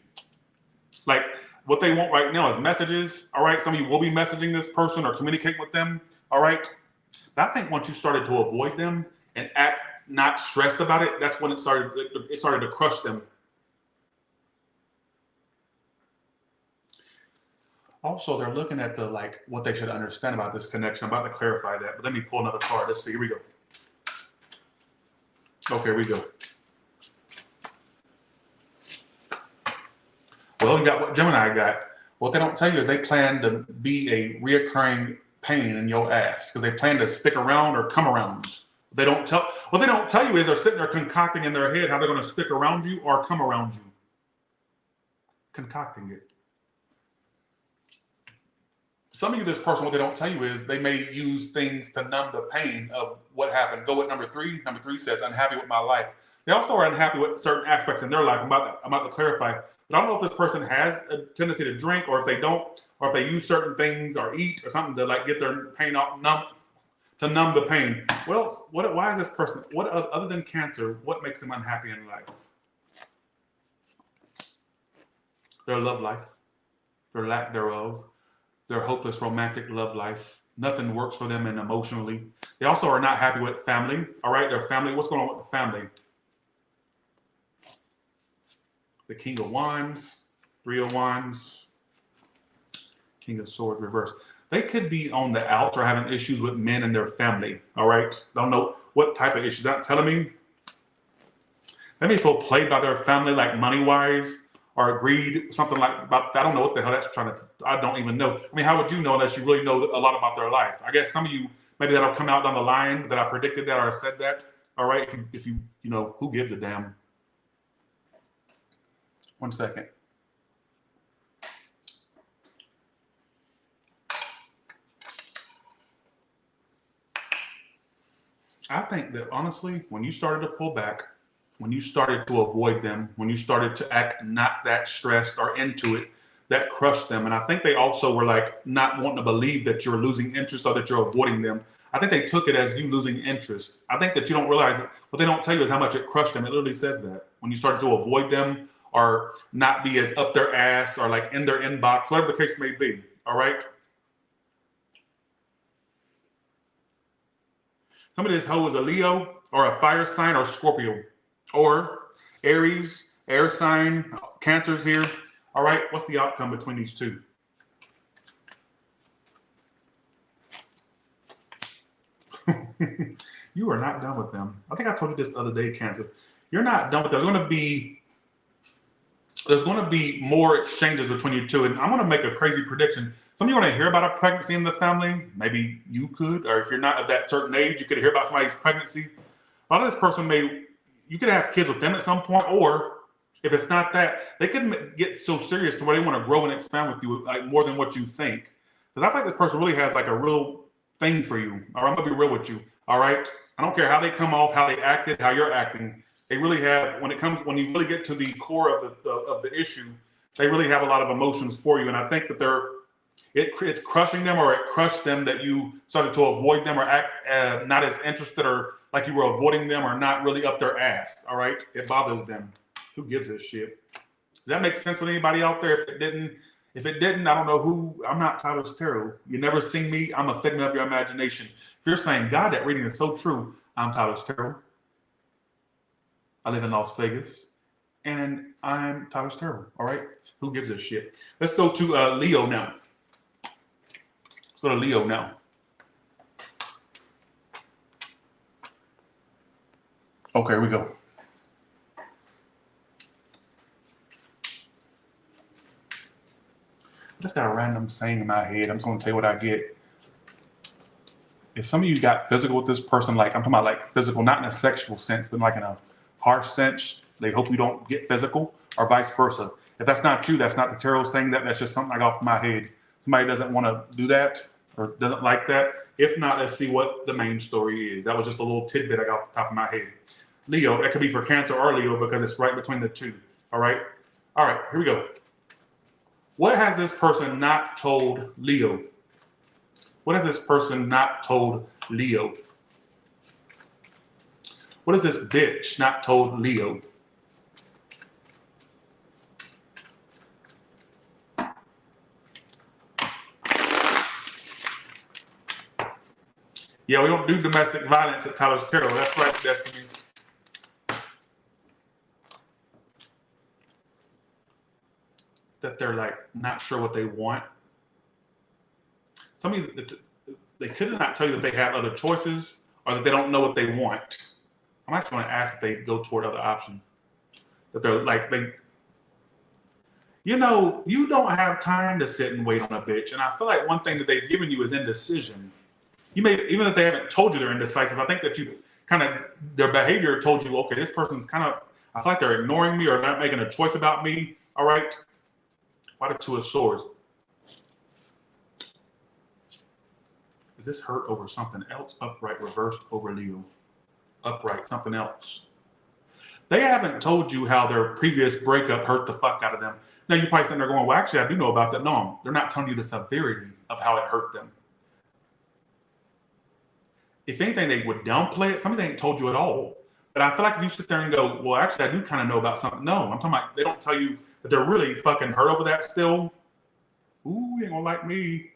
Like, what they want right now is messages, all right? Some of you will be messaging this person or communicating with them, all right? But I think once you started to avoid them and act not stressed about it, that's when it started to crush them. Also, they're looking at what they should understand about this connection. I'm about to clarify that, but let me pull another card. Let's see. Here we go. Okay, here we go. Well, you got what Gemini got. What they don't tell you is they plan to be a reoccurring pain in your ass because they plan to stick around or come around. What they don't tell you is they're sitting there concocting in their head how they're going to stick around you or come around you. Concocting it. Some of you, this person, what they don't tell you is they may use things to numb the pain of what happened. Go with number three. Number 3 says, unhappy with my life. They also are unhappy with certain aspects in their life. I'm about to clarify. But I don't know if this person has a tendency to drink, or if they don't, or if they use certain things or eat or something to get their pain off, to numb the pain. What else? Why is this person, other than Cancer, what makes them unhappy in life? Their love life, their lack thereof, their hopeless romantic love life. Nothing works for them and emotionally. They also are not happy with family. All right, their family. What's going on with the family? The King of Wands, 3 of Wands, King of Swords reversed. They could be on the outs or having issues with men in their family. All right, don't know what type of issues. That's telling me they may feel played by their family, like money-wise, or agreed something like about. I don't know what the hell that's trying to. I don't even know. I mean, how would you know unless you really know a lot about their life? I guess some of you, maybe that'll come out down the line that I predicted that or said that. All right, if you who gives a damn. 1 second. I think that honestly, when you started to pull back, when you started to avoid them, when you started to act not that stressed or into it, that crushed them. And I think they also were not wanting to believe that you're losing interest or that you're avoiding them. I think they took it as you losing interest. I think that you don't realize it. What they don't tell you is how much it crushed them. It literally says that when you start to avoid them or not be as up their ass or like in their inbox, whatever the case may be. All right. Somebody this hoe is a Leo or a fire sign or Scorpio or Aries, air sign, Cancer's here. All right. What's the outcome between these two? You are not done with them. I think I told you this the other day, Cancer. You're not done with them. There's going to be more exchanges between you two. And I'm going to make a crazy prediction. Some of you want to hear about a pregnancy in the family. Maybe you could, or if you're not of that certain age, you could hear about somebody's pregnancy. A lot of this person you could have kids with them at some point, or if it's not that, they could get so serious to where they want to grow and expand with you like more than what you think. Because I think this person really has like a real thing for you. All right, I'm going to be real with you. All right. I don't care how they come off, how they acted, how you're acting. They really have, when you really get to the core of the issue, they really have a lot of emotions for you. And I think that it's crushing them, or it crushed them that you started to avoid them or act not as interested, or like you were avoiding them or not really up their ass. All right. It bothers them. Who gives a shit? Does that make sense with anybody out there? If it didn't, I don't know who. I'm not Taurus Tarot. You never seen me. I'm a figment of your imagination. If you're saying, God, that reading is so true, I'm Taurus Tarot. I live in Las Vegas, and I'm Taurus Tarot. All right? Who gives a shit? Let's go to Leo now. Let's go to Leo now. Okay, here we go. I just got a random saying in my head. I'm just going to tell you what I get. If some of you got physical with this person, like I'm talking about like physical, not in a sexual sense, but like in a harsh sense, they hope you don't get physical, or vice versa. If that's not you, that's not the tarot saying that. That's just something I got off my head. Somebody doesn't want to do that or doesn't like that. If not, let's see what the main story is. That was just a little tidbit I got off the top of my head. Leo, that could be for Cancer or Leo because it's right between the two. All right. All right, here we go. What has this person not told Leo? What has this person not told Leo? What has this bitch not told Leo? Yeah, we don't do domestic violence at Taurus Tarot. That's right, Destiny. That they're like not sure what they want. Some of you, they could not tell you that they have other choices or that they don't know what they want. I'm actually going to ask if they go toward other options. That they're like, you don't have time to sit and wait on a bitch. And I feel like one thing that they've given you is indecision. You may, even if they haven't told you they're indecisive, I think that you kind of, their behavior told you, okay, this person's kind of, I feel like they're ignoring me or not making a choice about me. All right. Why the Two of Swords? Is this hurt over something else? Upright, reversed over Leo. Upright, something else. They haven't told you how their previous breakup hurt the fuck out of them. Now you're probably sitting there going, well, actually, I do know about that. No, they're not telling you the severity of how it hurt them. If anything, they would downplay it. Something they ain't told you at all. But I feel like if you sit there and go, well, actually, I do kind of know about something. No, I'm talking about they don't tell you that they're really fucking hurt over that still. Ooh, you ain't gonna like me.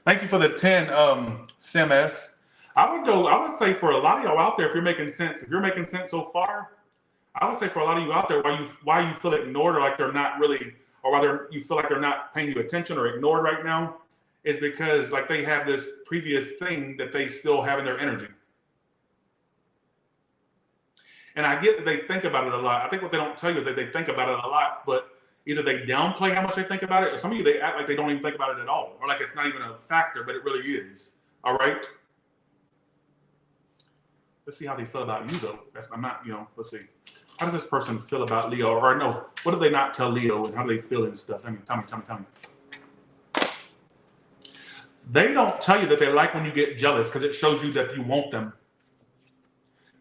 Thank you for the 10, CMS. I would say for a lot of y'all out there, if you're making sense so far, I would say for a lot of you out there, why you feel ignored or like they're not really, or whether you feel like they're not paying you attention or ignored right now, is because like they have this previous thing that they still have in their energy. And I get that they think about it a lot. I think what they don't tell you is that they think about it a lot, but either they downplay how much they think about it, or some of you, they act like they don't even think about it at all, or like it's not even a factor, but it really is. All right? Let's see how they feel about you, though. Let's see. How does this person feel about Leo? Or no, what do they not tell Leo, and how do they feel and stuff? I mean, tell me. They don't tell you that they like when you get jealous because it shows you that you want them.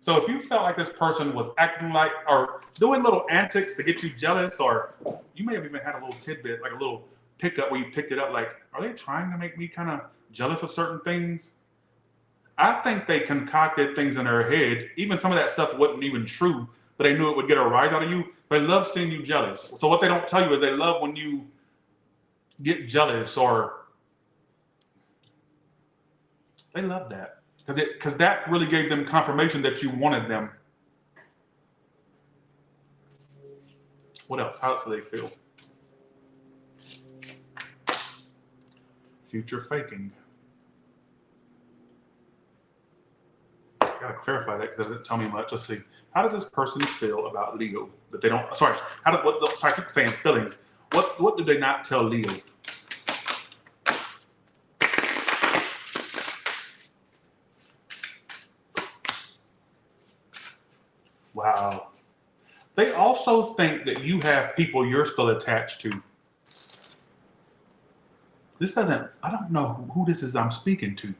So if you felt like this person was acting like or doing little antics to get you jealous, or you may have even had a little tidbit, like a little pickup where you picked it up, like, are they trying to make me kind of jealous of certain things? I think they concocted things in their head. Even some of that stuff wasn't even true, but they knew it would get a rise out of you. They love seeing you jealous. So what they don't tell you is they love when you get jealous, or they love that because that really gave them confirmation that you wanted them. What else? How else do they feel? Future faking. Gotta clarify that because it doesn't tell me much. Let's see. How does this person feel about Leo? That they don't. Sorry. Sorry, I keep saying feelings. What did they not tell Leo? Wow. They also think that you have people you're still attached to. This doesn't. I don't know who this is I'm speaking to.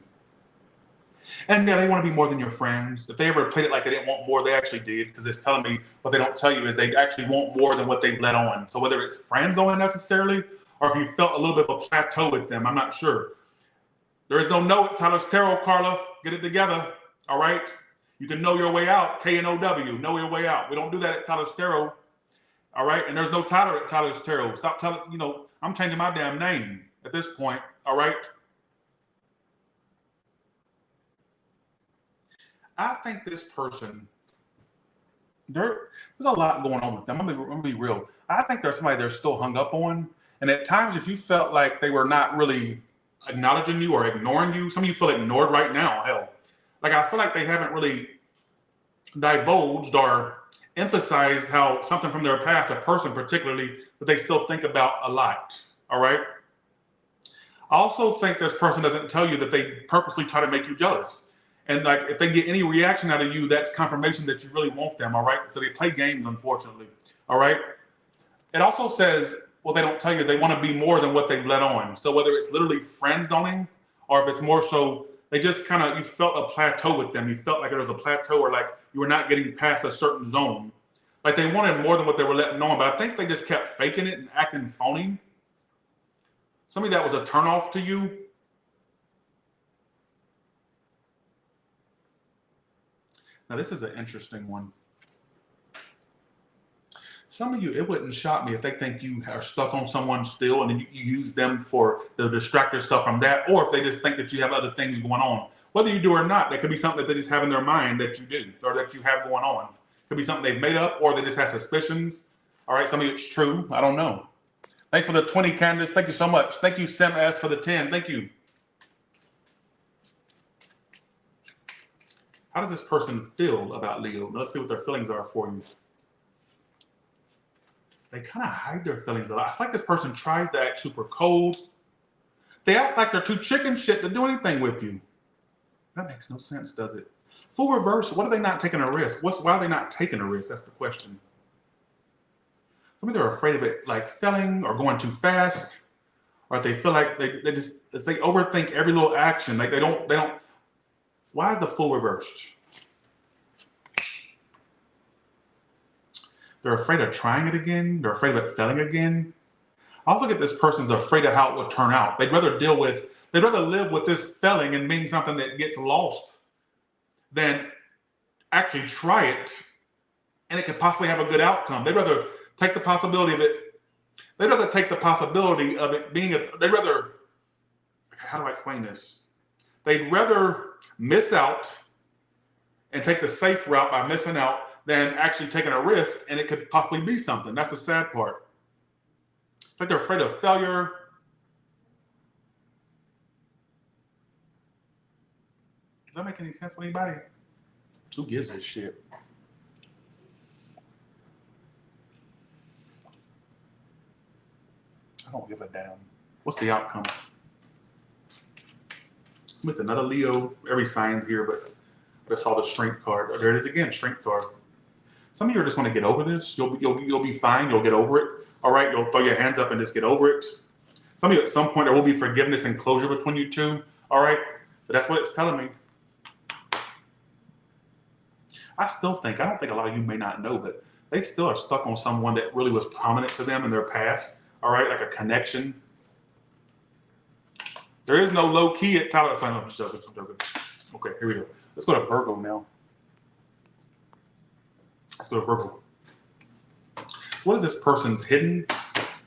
And yeah, they want to be more than your friends. If they ever played it like they didn't want more, they actually did, because it's telling me what they don't tell you is they actually want more than what they've let on. So whether it's friends only necessarily, or if you felt a little bit of a plateau with them, I'm not sure. There is no know at Taurus Tarot, Carla. Get it together, all right? You can know your way out, K-N-O-W, know your way out. We don't do that at Taurus Tarot, all right? And there's no Tyler at Taurus Tarot. Stop telling, I'm changing my damn name at this point, all right? I think this person, there's a lot going on with them. I'm gonna be real. I think there's somebody they're still hung up on. And at times, if you felt like they were not really acknowledging you or ignoring you, some of you feel ignored right now, hell. Like, I feel like they haven't really divulged or emphasized how something from their past, a person particularly, that they still think about a lot, all right? I also think this person doesn't tell you that they purposely try to make you jealous. And like, if they get any reaction out of you, that's confirmation that you really want them, all right? So they play games, unfortunately, all right? It also says, well, they don't tell you they want to be more than what they've let on. So whether it's literally friend zoning, or if it's more so they just kind of, you felt a plateau with them. You felt like there was a plateau, or like you were not getting past a certain zone. Like they wanted more than what they were letting on, but I think they just kept faking it and acting phony. Somebody that was a turnoff to you. Now, this is an interesting one. Some of you, it wouldn't shock me if they think you are stuck on someone still and then you use them to distract yourself from that, or if they just think that you have other things going on. Whether you do or not, that could be something that they just have in their mind that you do or that you have going on. It could be something they've made up, or they just have suspicions. All right, some of it's true. I don't know. Thanks for the 20, Candace. Thank you so much. Thank you, Sam S, for the 10. Thank you. How does this person feel about Leo? Now, let's see what their feelings are for you. They kind of hide their feelings a lot. I feel like this person tries to act super cold. They act like they're too chicken shit to do anything with you. That makes no sense, does it? Full reverse, what are they not taking a risk? Why are they not taking a risk? That's the question. Maybe they're afraid of it like failing or going too fast, or they feel like they overthink every little action. Like they don't. Why is the Fool reversed? They're afraid of trying it again. They're afraid of it failing again. I also get this person's afraid of how it would turn out. They'd rather live with this failing and being something that gets lost than actually try it and it could possibly have a good outcome. They'd rather take the possibility of it. They'd rather take the possibility of it being how do I explain this? They'd rather miss out and take the safe route by missing out than actually taking a risk, and it could possibly be something. That's the sad part. It's like they're afraid of failure. Does that make any sense for anybody? Who gives a shit? I don't give a damn. What's the outcome? It's another Leo. Every sign's here, but I just saw the Strength card. There it is again, Strength card. Some of you are just want to get over this. You'll be fine. You'll get over it. All right. You'll throw your hands up and just get over it. Some of you, at some point, there will be forgiveness and closure between you two. All right. But that's what it's telling me. I don't think a lot of you may not know, but they still are stuck on someone that really was prominent to them in their past. All right. Like a connection. There is no low key at Tyler. I'm joking. Okay, here we go. Let's go to Virgo now. Let's go to Virgo. So what is this person's hidden?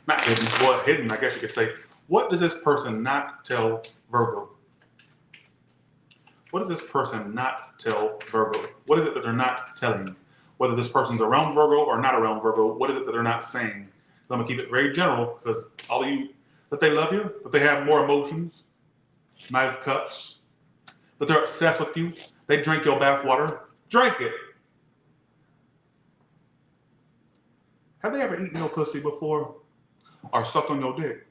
Not hidden, well, hidden, I guess you could say. What does this person not tell Virgo? What does this person not tell Virgo? What is it that they're not telling? Whether this person's around Virgo or not around Virgo, what is it that they're not saying? So I'm going to keep it very general because all of you, that they love you, that they have more emotions, Knight of Cups, that they're obsessed with you, they drink your bath water, drink it. Have they ever eaten your pussy before? Or sucked on your dick?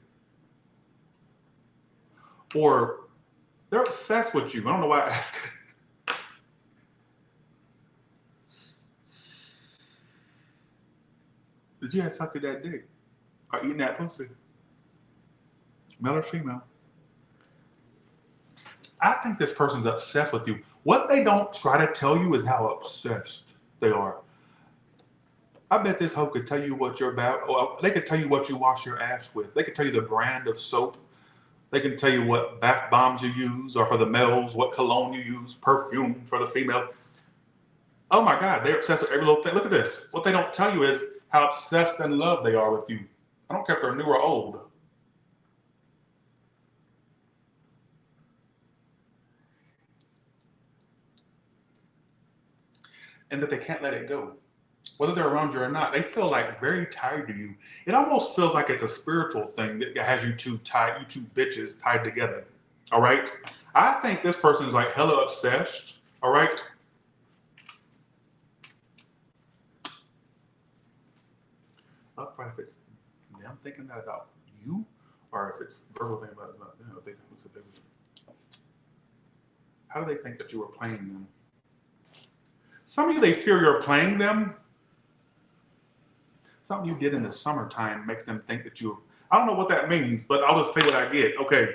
Or they're obsessed with you. I don't know why I asked that. Did you have sucked at that dick? Or eating that pussy? Male or female? I think this person's obsessed with you. What they don't try to tell you is how obsessed they are. I bet this hoe could tell you what you're about. Or they could tell you what you wash your ass with. They could tell you the brand of soap. They can tell you what bath bombs you use, or for the males, what cologne you use, perfume for the female. Oh my God, they're obsessed with every little thing. Look at this. What they don't tell you is how obsessed and in love they are with you. I don't care if they're new or old. And that they can't let it go. Whether they're around you or not, they feel like very tied to you. It almost feels like it's a spiritual thing that has you two tied, you two bitches tied together. All right? I think this person is like hella obsessed. All right? Upright if it's them thinking that about you, or if it's Virgo thinking about them. If they think, how do they think that you were playing them? Some of you, they fear you're playing them. Something you did in the summertime makes them think that you, I don't know what that means, but I'll just say what I get. Okay.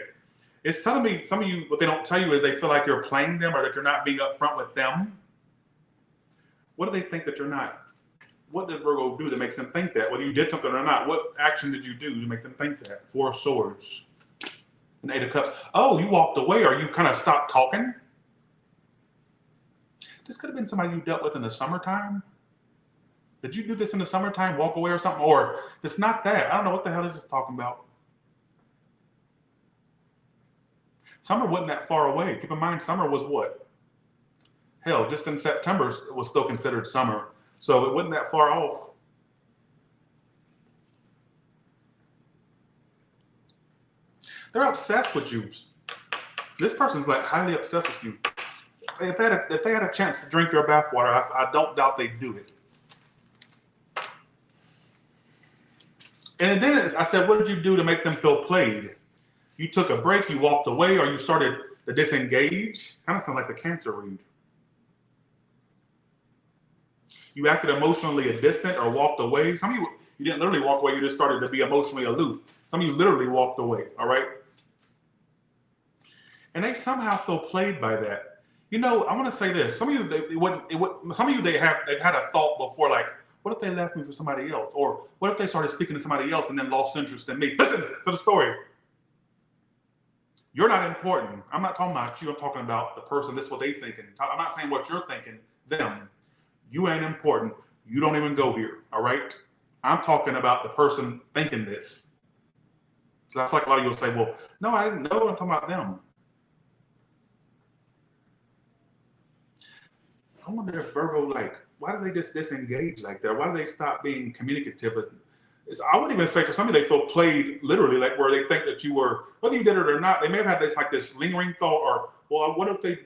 It's telling me, some of you, what they don't tell you is they feel like you're playing them or that you're not being upfront with them. What do they think that you're not? What did Virgo do that makes them think that? Whether you did something or not, what action did you do to make them think that? Four of Swords. And Eight of Cups. Oh, you walked away or you kind of stopped talking? This could have been somebody you dealt with in the summertime. Did you do this in the summertime, walk away or something? Or if it's not that, I don't know what the hell this is talking about. Summer wasn't that far away. Keep in mind, summer was what? Hell, just in September, it was still considered summer. So it wasn't that far off. They're obsessed with you. This person's like highly obsessed with you. If they had a chance to drink your bath water, I don't doubt they'd do it. And then I said, what did you do to make them feel played? You took a break, you walked away, or you started to disengage? Kind of sounds like the Cancer read. You acted emotionally distant or walked away. Some of you didn't literally walk away, you just started to be emotionally aloof. Some of you literally walked away, all right? And they somehow feel played by that. You know, I want to say this. Some of you, they've had a thought before, like, what if they left me for somebody else? Or what if they started speaking to somebody else and then lost interest in me? Listen to the story. You're not important. I'm not talking about you. I'm talking about the person. This is what they thinking. I'm not saying what you're thinking. Them. You ain't important. You don't even go here. All right? I'm talking about the person thinking this. So I feel like a lot of you will say, well, no, I didn't know. I'm talking about them. I wonder if Virgo, like, why do they just disengage like that? Why do they stop being communicative? I wouldn't even say for some of you, they feel played literally, like where they think that you were, whether you did it or not, they may have had this like this lingering thought, or, well, what if they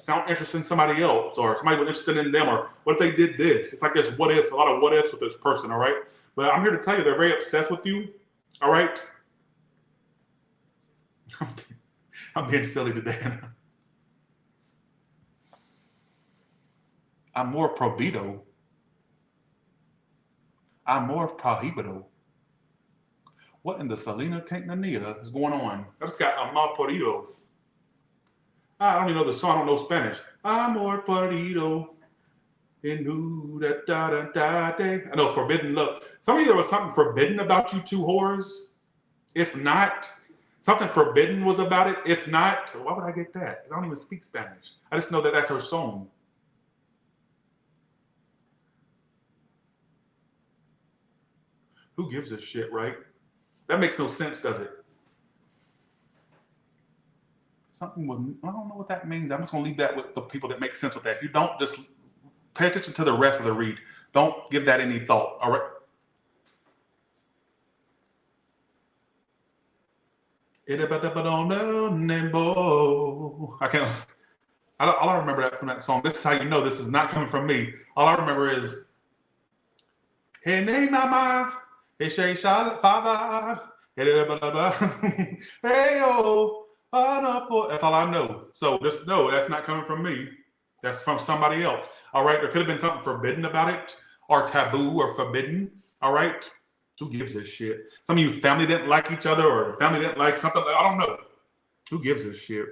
found interest in somebody else, or somebody was interested in them, or what if they did this? It's like this what if, a lot of what ifs with this person, all right? But I'm here to tell you, they're very obsessed with you, all right? I'm being silly today. I'm more prohibido. I'm more prohibido. What in the Selena Quintanilla is going on? I just got amor perdido. I don't even know the song. I don't know Spanish. Amor perdido. I know forbidden love. Some of you, there was something forbidden about you two whores. If not, Something forbidden was about it. If not, why would I get that? I don't even speak Spanish. I just know that that's her song. Who gives a shit, right? That makes no sense, does it? Something with, I don't know what that means. I'm just going to leave that with the people that make sense with that. If you don't, just pay attention to the rest of the read. Don't give that any thought, all right? All I remember that from that song. This is how you know this is not coming from me. All I remember is, hey, nay, mama, hey, shay, Charlotte, father, hey, oh, that's all I know. So just know that's not coming from me. That's from somebody else. All right. There could have been something forbidden about it, or taboo, or forbidden. All right. Who gives a shit? Some of you family didn't like each other, or family didn't like something. I don't know. Who gives a shit?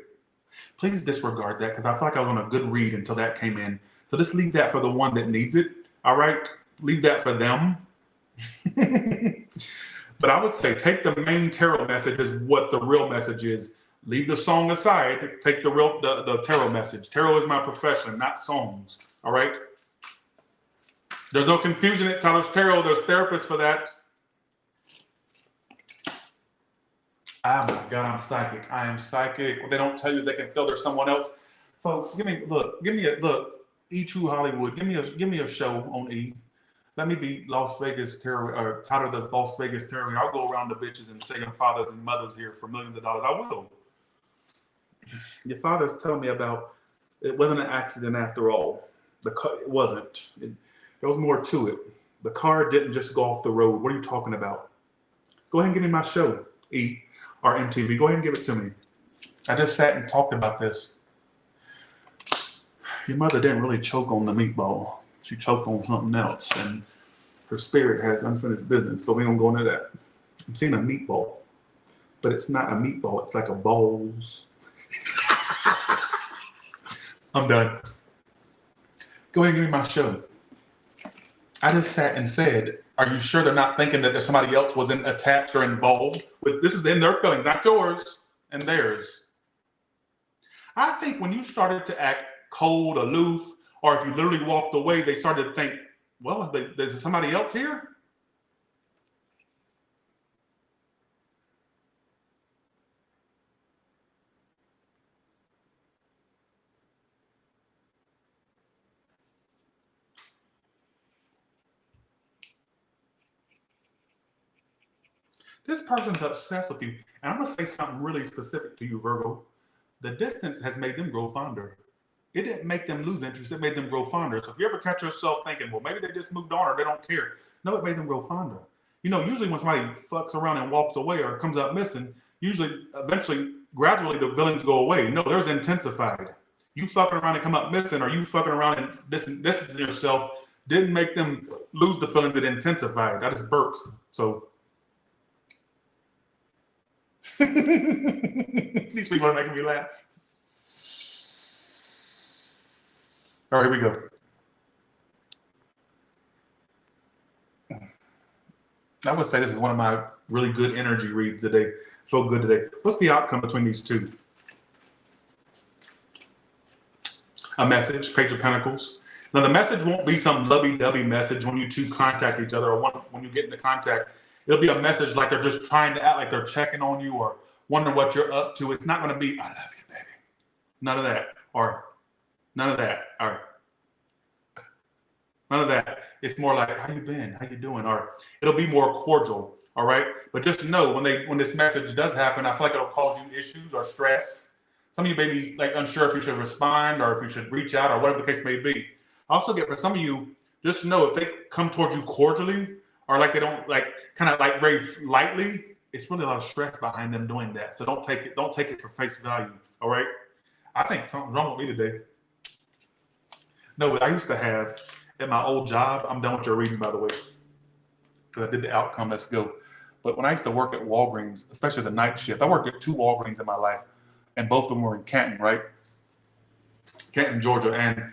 Please disregard that, because I feel like I was on a good read until that came in. So just leave that for the one that needs it. All right. Leave that for them. But I would say take the main tarot message as what the real message is. Leave the song aside. Take the tarot message. Tarot is my profession, not songs. All right. There's no confusion at Taurus Tarot. There's therapists for that. Oh my God, I'm psychic. I am psychic. What they don't tell you is they can feel there's someone else. Folks, give me a E True Hollywood. Give me a show on E. Let me be Las Vegas Tarot, or title the Las Vegas Tarot. I'll go around the bitches and say I'm fathers and mothers here for millions of dollars. I will. Your father's telling me about it wasn't an accident after all. It wasn't. There was more to it. The car didn't just go off the road. What are you talking about? Go ahead and give me my show, E or MTV. Go ahead and give it to me. I just sat and talked about this. Your mother didn't really choke on the meatball. She choked on something else, and her spirit has unfinished business, but we don't go into that. I'm seeing a meatball, but it's not a meatball. It's like a balls. I'm done. Go ahead and give me my show. I just sat and said, are you sure they're not thinking that there's somebody else wasn't attached or involved with this? Is in their feelings, not yours and theirs. I think when you started to act cold, aloof, or if you literally walked away, they started to think, well, there's somebody else here? This person's obsessed with you. And I'm going to say something really specific to you, Virgo. The distance has made them grow fonder. It didn't make them lose interest. It made them grow fonder. So if you ever catch yourself thinking, well, maybe they just moved on or they don't care. No, it made them grow fonder. You know, usually when somebody fucks around and walks away or comes up missing, usually, eventually, gradually the feelings go away. No, there's intensified. You fucking around and come up missing, or you fucking around and distancing yourself didn't make them lose the feelings. It intensified. That is burps. So these people are making me laugh. All right, here we go. I would say this is one of my really good energy reads today. Feel good today. What's the outcome between these two? A message, Page of Pentacles. Now, the message won't be some lovey-dovey message when you two contact each other, or when you get into contact. It'll be a message like they're just trying to act like they're checking on you or wondering what you're up to. It's not going to be, I love you, baby. None of that. Or none of that. Or none of that. It's more like, how you been? How you doing? Or it'll be more cordial. All right. But just know when this message does happen, I feel like it'll cause you issues or stress. Some of you may be like unsure if you should respond or if you should reach out or whatever the case may be. I also get for some of you, just know if they come towards you cordially or like they don't like kind of like very lightly, it's really a lot of stress behind them doing that. So don't take it for face value. All right. I think something's wrong with me today. No, but I used to have at my old job, I'm done with your reading, by the way, because I did the outcome. Let's go. But when I used to work at Walgreens, especially the night shift, I worked at 2 Walgreens in my life, and both of them were in Canton, right? Canton, Georgia. And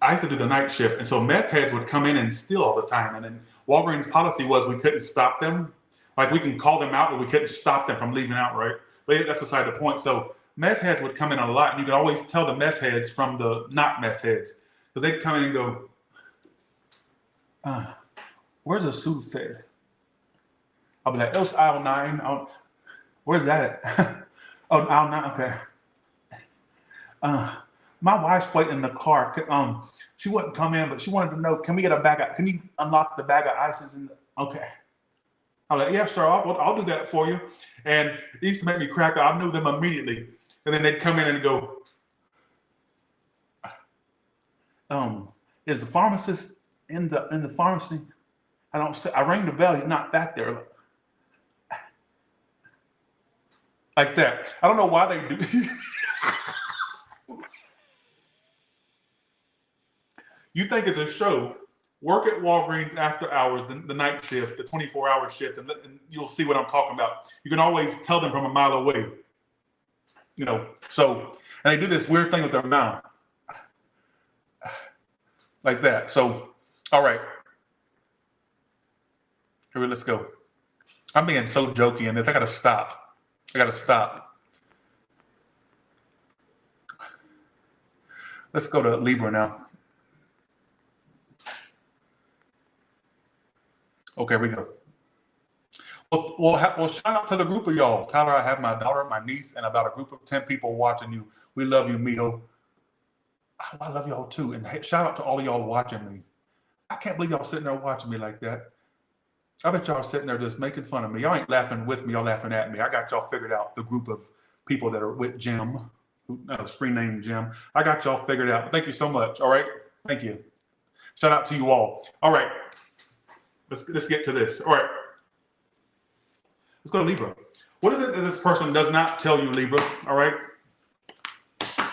I used to do the night shift. And so meth heads would come in and steal all the time. And then Walgreens policy was we couldn't stop them. Like we can call them out, but we couldn't stop them from leaving out, right? But that's beside the point. So meth heads would come in a lot, and you could always tell the meth heads from the not meth heads, because they'd come in and go, where's the soothsayer? I'll be like, it's aisle 9. Where's that at? Oh, aisle 9, okay. My wife's waiting in the car. She wouldn't come in, but she wanted to know, can we get a bag of, can you unlock the bag of ices? Okay. I'm like, yeah, sure, I'll do that for you. And it used to make me crack up. I knew them immediately. And then they'd come in and go, is the pharmacist in the pharmacy? I rang the bell, he's not back there. Like that. I don't know why they do. You think it's a show. Work at Walgreens after hours, the night shift, the 24-hour shift, and you'll see what I'm talking about. You can always tell them from a mile away. You know, so, and they do this weird thing with their mouth. Like that. So, all right. Here, let's go. I'm being so jokey in this. I gotta stop. Let's go to Libra now. Okay, we go. Well, shout out to the group of y'all. Tyler, I have my daughter, my niece, and about a group of 10 people watching you. We love you, Mijo. I love y'all too. And shout out to all of y'all watching me. I can't believe y'all sitting there watching me like that. I bet y'all sitting there just making fun of me. Y'all ain't laughing with me, y'all laughing at me. I got y'all figured out, the group of people that are with Jim, screen name Jim. I got y'all figured out. Thank you so much, all right? Thank you. Shout out to you all. All right. Let's get to this. All right. Let's go to Libra. What is it that this person does not tell you, Libra? All right. All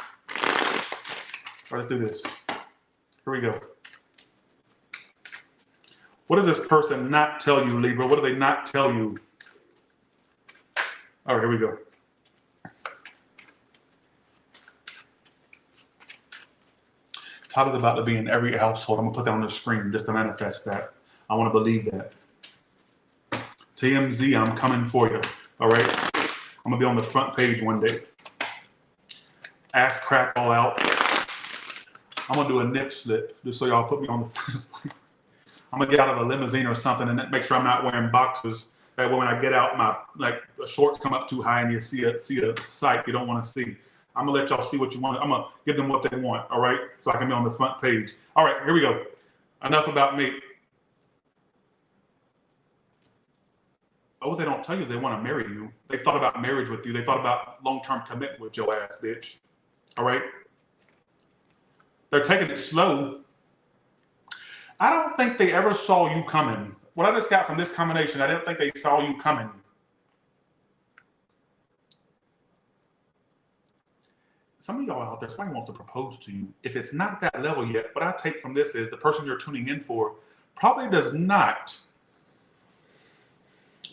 right, let's do this. Here we go. What does this person not tell you, Libra? What do they not tell you? All right, here we go. Tyler's about to be in every household. I'm going to put that on the screen just to manifest that. I want to believe that. TMZ, I'm coming for you. All right? I'm going to be on the front page one day. Ass crack all out. I'm going to do a nip slip just so y'all put me on the front. I'm going to get out of a limousine or something and make sure I'm not wearing boxers. That way when I get out, my the shorts come up too high and you see a sight you don't want to see. I'm going to let y'all see what you want. I'm going to give them what they want, all right? So I can be on the front page. All right, here we go. Enough about me. Oh, what they don't tell you is they want to marry you. They thought about marriage with you. They thought about long-term commitment with your ass, bitch. All right? They're taking it slow. I don't think they ever saw you coming. What I just got from this combination, I didn't think they saw you coming. Some of y'all out there, somebody wants to propose to you. If it's not that level yet, what I take from this is the person you're tuning in for probably does not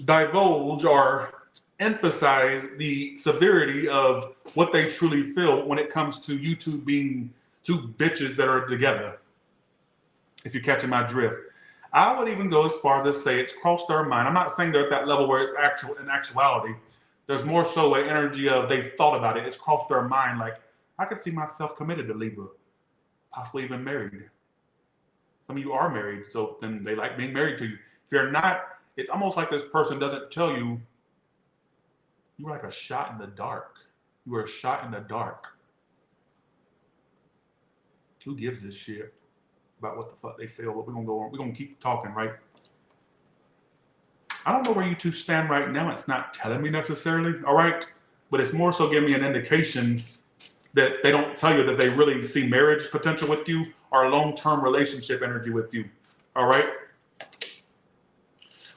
divulge or emphasize the severity of what they truly feel when it comes to you two being two bitches that are together. If you're catching my drift. I would even go as far as to say it's crossed their mind. I'm not saying they're at that level where it's in actuality. There's more so an energy of they've thought about it. It's crossed their mind. Like, I could see myself committed to Libra, possibly even married. Some of you are married, so then they like being married to you. If you're not, it's almost like this person doesn't tell you, you were like a shot in the dark. You were a shot in the dark. Who gives this shit about what the fuck they feel? But we're gonna go on. We're gonna keep talking, right? I don't know where you two stand right now. It's not telling me necessarily, all right? But it's more so giving me an indication that they don't tell you that they really see marriage potential with you or long-term relationship energy with you, all right?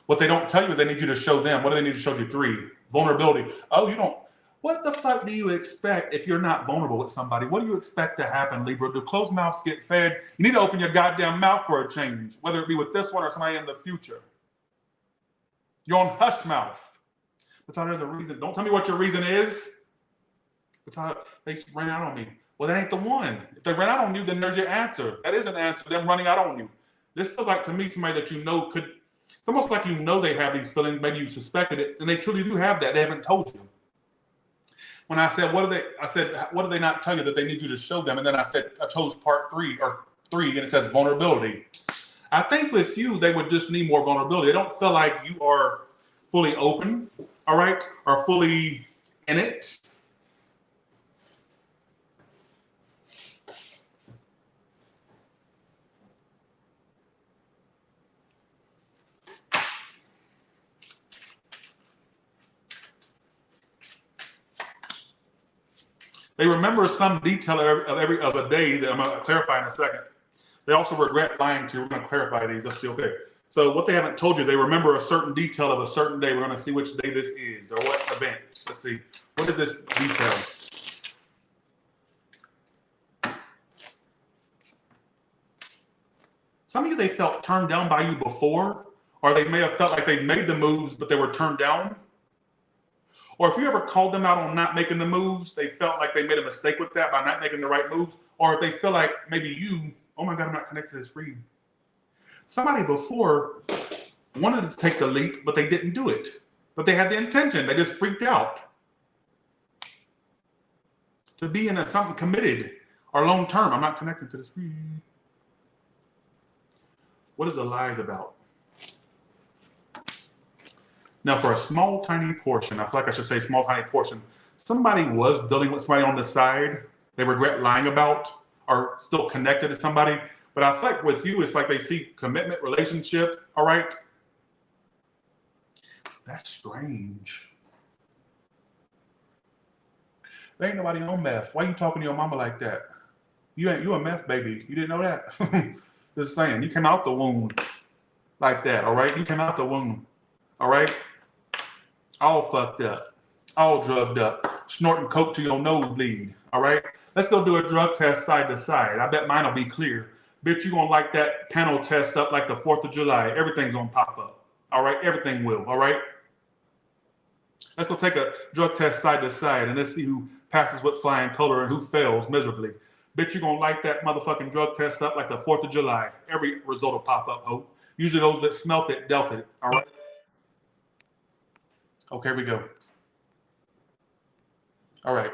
What they don't tell you is they need you to show them. What do they need to show you? 3, vulnerability. Oh, you don't. What the fuck do you expect if you're not vulnerable with somebody? What do you expect to happen, Libra? Do closed mouths get fed? You need to open your goddamn mouth for a change, whether it be with this one or somebody in the future. You're on hush mouth. But there's a reason. Don't tell me what your reason is. But they ran out on me. Well, that ain't the one. If they ran out on you, then there's your answer. That is an answer, them running out on you. This feels like, to me, somebody that you know could, it's almost like you know they have these feelings, maybe you suspected it, and they truly do have that. They haven't told you. when I said, I said, what do they not tell you that they need you to show them? And then I said, I chose part 3 or 3, and it says vulnerability. I think with you, they would just need more vulnerability. They don't feel like you are fully open, all right, or fully in it. They remember some detail of every other day that I'm going to clarify in a second. They also regret lying to you. We're going to clarify these. Let's see. Okay. So what they haven't told you, they remember a certain detail of a certain day. We're going to see which day this is or what event. Let's see. What is this detail? Some of you, they felt turned down by you before, or they may have felt like they made the moves, but they were turned down. Or if you ever called them out on not making the moves, they felt like they made a mistake with that by not making the right moves. Or if they feel like maybe you, oh my God, I'm not connected to this read. Somebody before wanted to take the leap, but they didn't do it. But they had the intention. They just freaked out. To be in something committed or long term. I'm not connected to this read. What is the lies about? Now, for a small, tiny portion, I feel like I should say small, tiny portion, somebody was dealing with somebody on the side they regret lying about or still connected to somebody. But I feel like with you, it's like they see commitment, relationship, all right? That's strange. There ain't nobody on meth. Why you talking to your mama like that? You a meth baby. You didn't know that? Just saying, you came out the womb like that, all right? You came out the womb, all right? All fucked up, all drugged up, snorting coke to your nosebleed, all right? Let's go do a drug test side to side. I bet mine will be clear. Bitch, you gonna like that panel test up like the 4th of July. Everything's gonna pop up, all right? Everything will, all right? Let's go take a drug test side to side and let's see who passes with flying color and who fails miserably. Bitch, you gonna like that motherfucking drug test up like the 4th of July. Every result will pop up, ho. Usually those that smelt it, dealt it, all right? Okay, here we go. All right.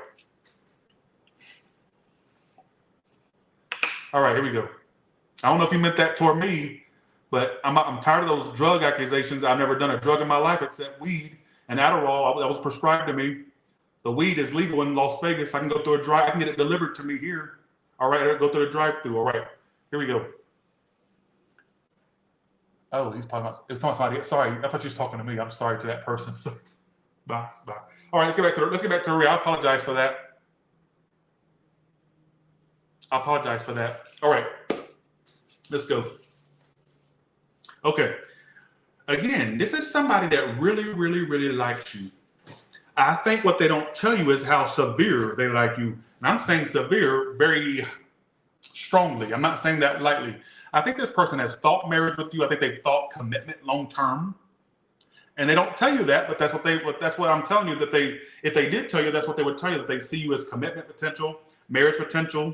All right, here we go. I don't know if you meant that toward me, but I'm tired of those drug accusations. I've never done a drug in my life except weed and Adderall. That was prescribed to me. The weed is legal in Las Vegas. I can go through I can get it delivered to me here. All right, I'll go through the drive-through. All right, here we go. Oh, he's talking about somebody. Sorry, I thought you was talking to me. I'm sorry to that person. So, bye. All right, let's get back to the real. I apologize for that. All right, let's go. Okay. Again, this is somebody that really, really, really likes you. I think what they don't tell you is how severe they like you. And I'm saying severe very strongly. I'm not saying that lightly. I think this person has thought marriage with you. I think they've thought commitment long term. And they don't tell you that, but that's what I'm telling you, that if they did tell you, that's what they would tell you, that they see you as commitment potential, marriage potential.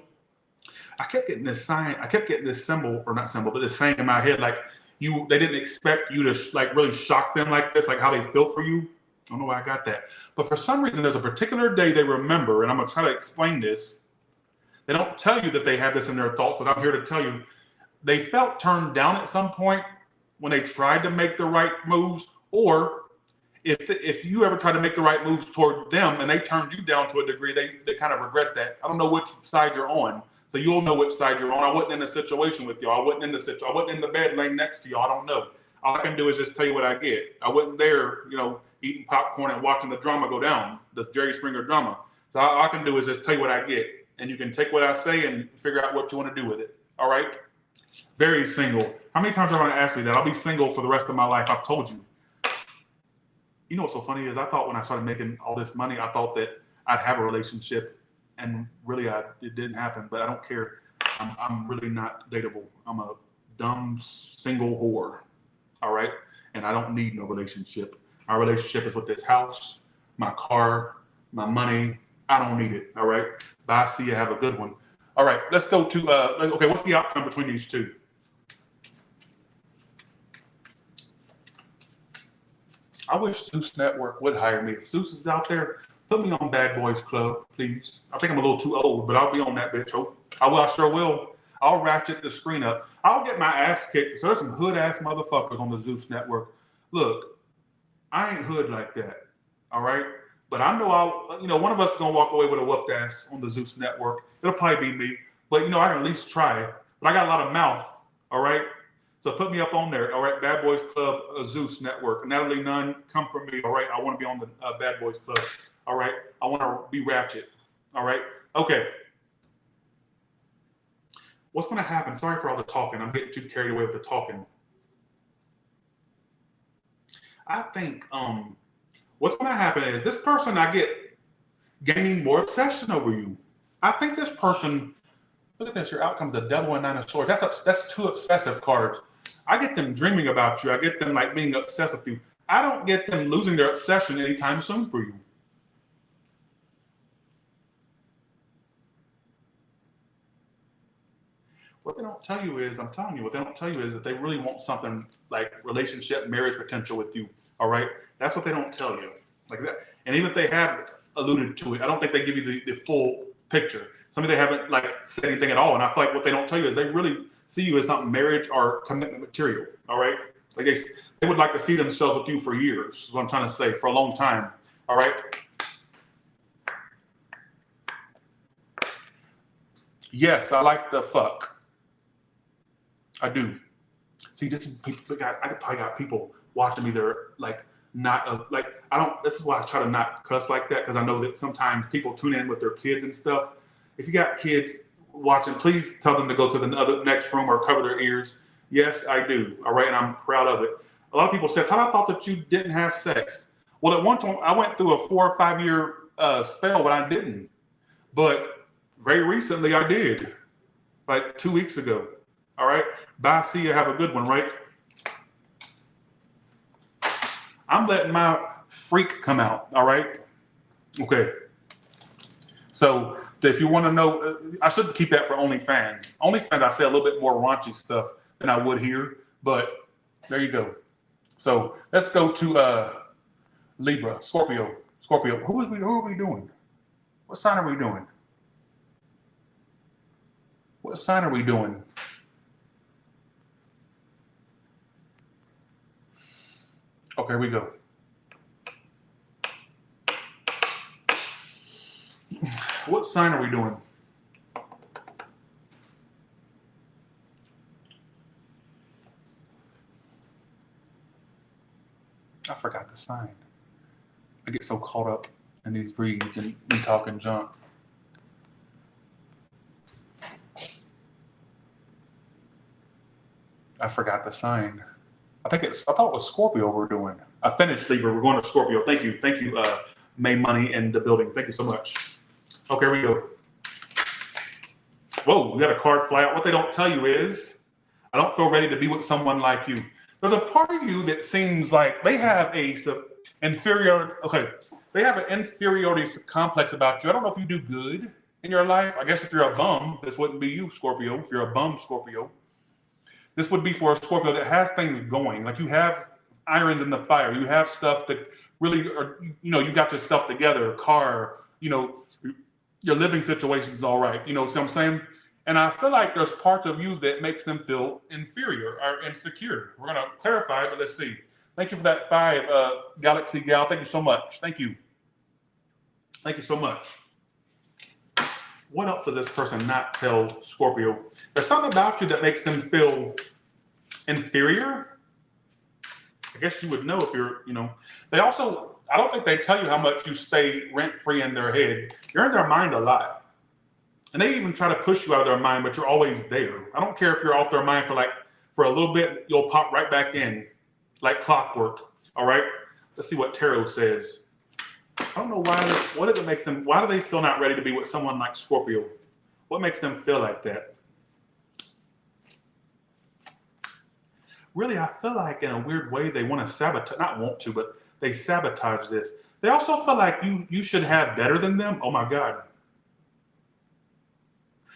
I kept getting this symbol, or not symbol, but this saying in my head, like they didn't expect you to like really shock them like this, like how they feel for you. I don't know why I got that. But for some reason, there's a particular day they remember, and I'm going to try to explain this. They don't tell you that they have this in their thoughts, but I'm here to tell you they felt turned down at some point when they tried to make the right moves, or if you ever try to make the right moves toward them and they turned you down to a degree, they kind of regret that. I don't know which side you're on, so you'll know which side you're on. I wasn't in a situation with y'all. I wasn't in the bed laying next to y'all. I don't know. All I can do is just tell you what I get. I wasn't there, eating popcorn and watching the drama go down, the Jerry Springer drama. So all I can do is just tell you what I get. And you can take what I say and figure out what you want to do with it. All right? Very single. How many times are you going to ask me that? I'll be single for the rest of my life. I've told you. You know what's so funny is I thought when I started making all this money, I thought that I'd have a relationship. And really, it didn't happen. But I don't care. I'm really not dateable. I'm a dumb single whore. All right? And I don't need no relationship. Our relationship is with this house, my car, my money. I don't need it. All right? Bye. See you. Have a good one. All right. Let's go to, okay, what's the outcome between these two? I wish Zeus Network would hire me. If Zeus is out there, Put me on Bad Boys Club, please. I think I'm a little too old, but I'll be on that bitch. Oh, I sure will. I'll ratchet the screen up. I'll get my ass kicked. So there's some hood ass motherfuckers on the Zeus network. Look, I ain't hood like that. All right. But I know one of us is gonna walk away with a whooped ass on the Zeus network. It'll probably be me. But I can at least try. But I got a lot of mouth. All right. So put me up on there. All right. Bad Boys Club, Zeus network. Natalie Nunn, come for me. All right. I want to be on the Bad Boys Club. All right. I want to be ratchet. All right. Okay. What's going to happen? Sorry for all the talking. I'm getting too carried away with the talking. I think what's going to happen is this person I get gaining more obsession over you. I think this person, look at this, your outcome's the Devil and Nine of Swords. That's two obsessive cards. I get them dreaming about you. I get them like being obsessed with you. I don't get them losing their obsession anytime soon for you. What they don't tell you is, I'm telling you, what they don't tell you is that they really want something like relationship, marriage potential with you. All right. That's what they don't tell you. Like that. And even if they have alluded to it, I don't think they give you the full picture. Some of they haven't like said anything at all. And I feel like what they don't tell you is they really see you as something marriage or commitment material. All right. Like they would like to see themselves with you for years, is what I'm trying to say, for a long time. All right. Yes, I like the fuck. I do. See, this is people. I probably got people watching me. They're like not like I don't. This is why I try to not cuss like that, because I know that sometimes people tune in with their kids and stuff. If you got kids watching, please tell them to go to the next room or cover their ears. Yes, I do. All right, and I'm proud of it. A lot of people said, "I thought that you didn't have sex." Well, at one time I went through a 4 or 5 year spell, but I didn't. But very recently I did, like 2 weeks ago. All right. Bye. See you. Have a good one, right? I'm letting my freak come out. All right. Okay. So if you want to know, I should keep that for OnlyFans. OnlyFans, I say a little bit more raunchy stuff than I would here, but there you go. So let's go to Libra, Scorpio. Who are we doing? What sign are we doing? What sign are we doing? Okay, here we go. What sign are we doing? I forgot the sign. I get so caught up in these reads and me talking junk. I forgot the sign. I thought it was Scorpio we're doing. I finished Libra. We're going to Scorpio. Thank you, May Money in the building. Thank you so much. Okay, here we go. Whoa, we got a card fly out. What they don't tell you is, I don't feel ready to be with someone like you. There's a part of you that seems like they have they have an inferiority complex about you. I don't know if you do good in your life. I guess if you're a bum, this wouldn't be you, Scorpio. If you're a bum, Scorpio. This would be for a Scorpio that has things going. Like you have irons in the fire. You have stuff that really are, you got yourself together, a car, your living situation is all right. See what I'm saying? And I feel like there's parts of you that makes them feel inferior or insecure. We're going to clarify, but let's see. Thank you for that 5, Galaxy Gal. Thank you so much. Thank you. Thank you so much. What else does this person not tell Scorpio? There's something about you that makes them feel inferior. I guess you would know if you're, They also, I don't think they tell you how much you stay rent-free in their head. You're in their mind a lot. And they even try to push you out of their mind, but you're always there. I don't care if you're off their mind for a little bit, you'll pop right back in like clockwork. All right? Let's see what tarot says. I don't know why do they feel not ready to be with someone like Scorpio? What makes them feel like that? Really, I feel like in a weird way they want to sabotage, not want to, but they sabotage this. They also feel like you should have better than them. Oh my God.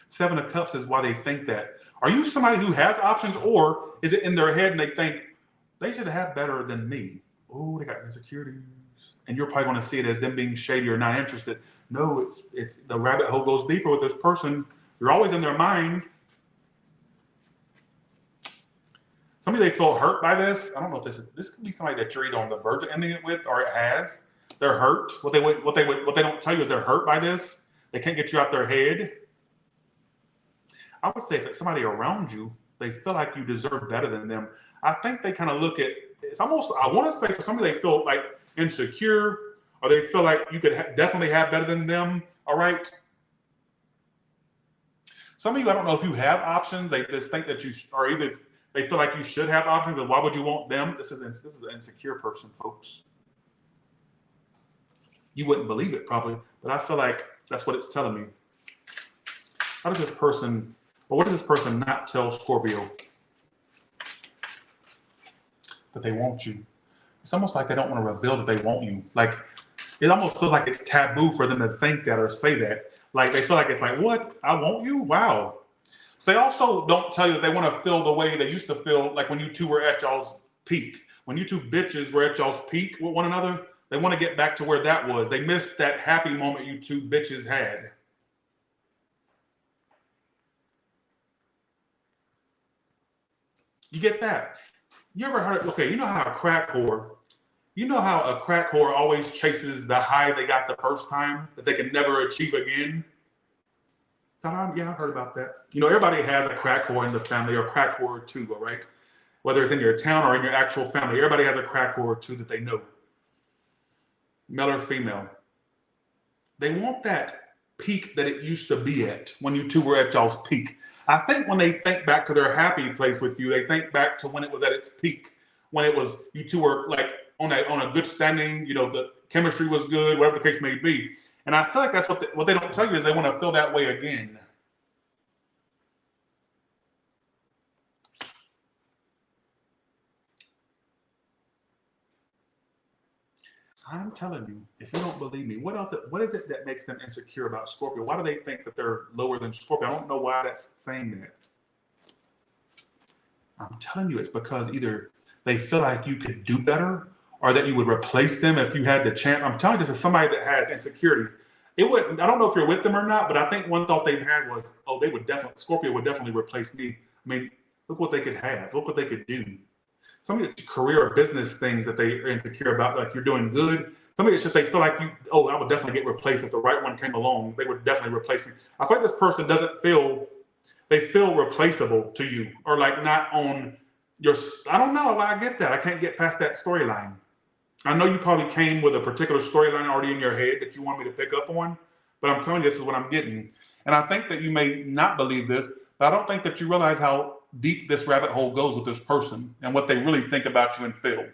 7 of Cups is why they think that. Are you somebody who has options, or is it in their head and they think they should have better than me? Oh, they got insecurities. and you're probably going to see it as them being shady or not interested. No, it's the rabbit hole goes deeper with this person. You're always in their mind. Somebody they feel hurt by this. I don't know if this could be somebody that you're either on the verge of ending it with or it has. They're hurt. What they don't tell you is they're hurt by this. They can't get you out their head. I would say if it's somebody around you, they feel like you deserve better than them. I think they kind of look at it's almost. I want to say for somebody they feel like insecure or they feel like you could definitely have better than them. All right. Some of you, I don't know if you have options. They just think that you are either. They feel like you should have options, but why would you want them? This is an insecure person, folks. You wouldn't believe it probably, but I feel like that's what it's telling me. How does this person, or what does this person not tell Scorpio? That they want you. It's almost like they don't want to reveal that they want you. Like, it almost feels like it's taboo for them to think that or say that. Like, they feel like it's like, what? I want you? Wow. They also don't tell you that they want to feel the way they used to feel like when you two were at y'all's peak. When you two bitches were at y'all's peak with one another, they want to get back to where that was. They missed that happy moment you two bitches had. You get that? You ever heard, okay, you know how a crack whore always chases the high they got the first time that they can never achieve again? Yeah, I've heard about that. You know, everybody has a crack whore in the family or a crack whore or two, all right? Whether it's in your town or in your actual family, everybody has a crack whore or two that they know. Male or female. They want that peak that it used to be at when you two were at y'all's peak. I think when they think back to their happy place with you, they think back to when it was at its peak, when it was you two were like on a good standing, you know, the chemistry was good, whatever the case may be. And I feel like that's what they don't tell you is they want to feel that way again. I'm telling you, if you don't believe me, what is it that makes them insecure about Scorpio? Why do they think that they're lower than Scorpio? I don't know why that's saying that. I'm telling you, it's because either they feel like you could do better or that you would replace them if you had the chance. I'm telling you, this is somebody that has insecurities. I don't know if you're with them or not, but I think one thought they've had was, oh, Scorpio would definitely replace me. I mean, look what they could have. Look what they could do. Some of it's career or business things that they are insecure about, like you're doing good. Some of it's just they feel like I would definitely get replaced if the right one came along. They would definitely replace me. I feel like this person they feel replaceable to you or like not on your, I don't know. I get that. I can't get past that storyline. I know you probably came with a particular storyline already in your head that you want me to pick up on, but I'm telling you, this is what I'm getting. And I think that you may not believe this, but I don't think that you realize how deep this rabbit hole goes with this person and what they really think about you and feel.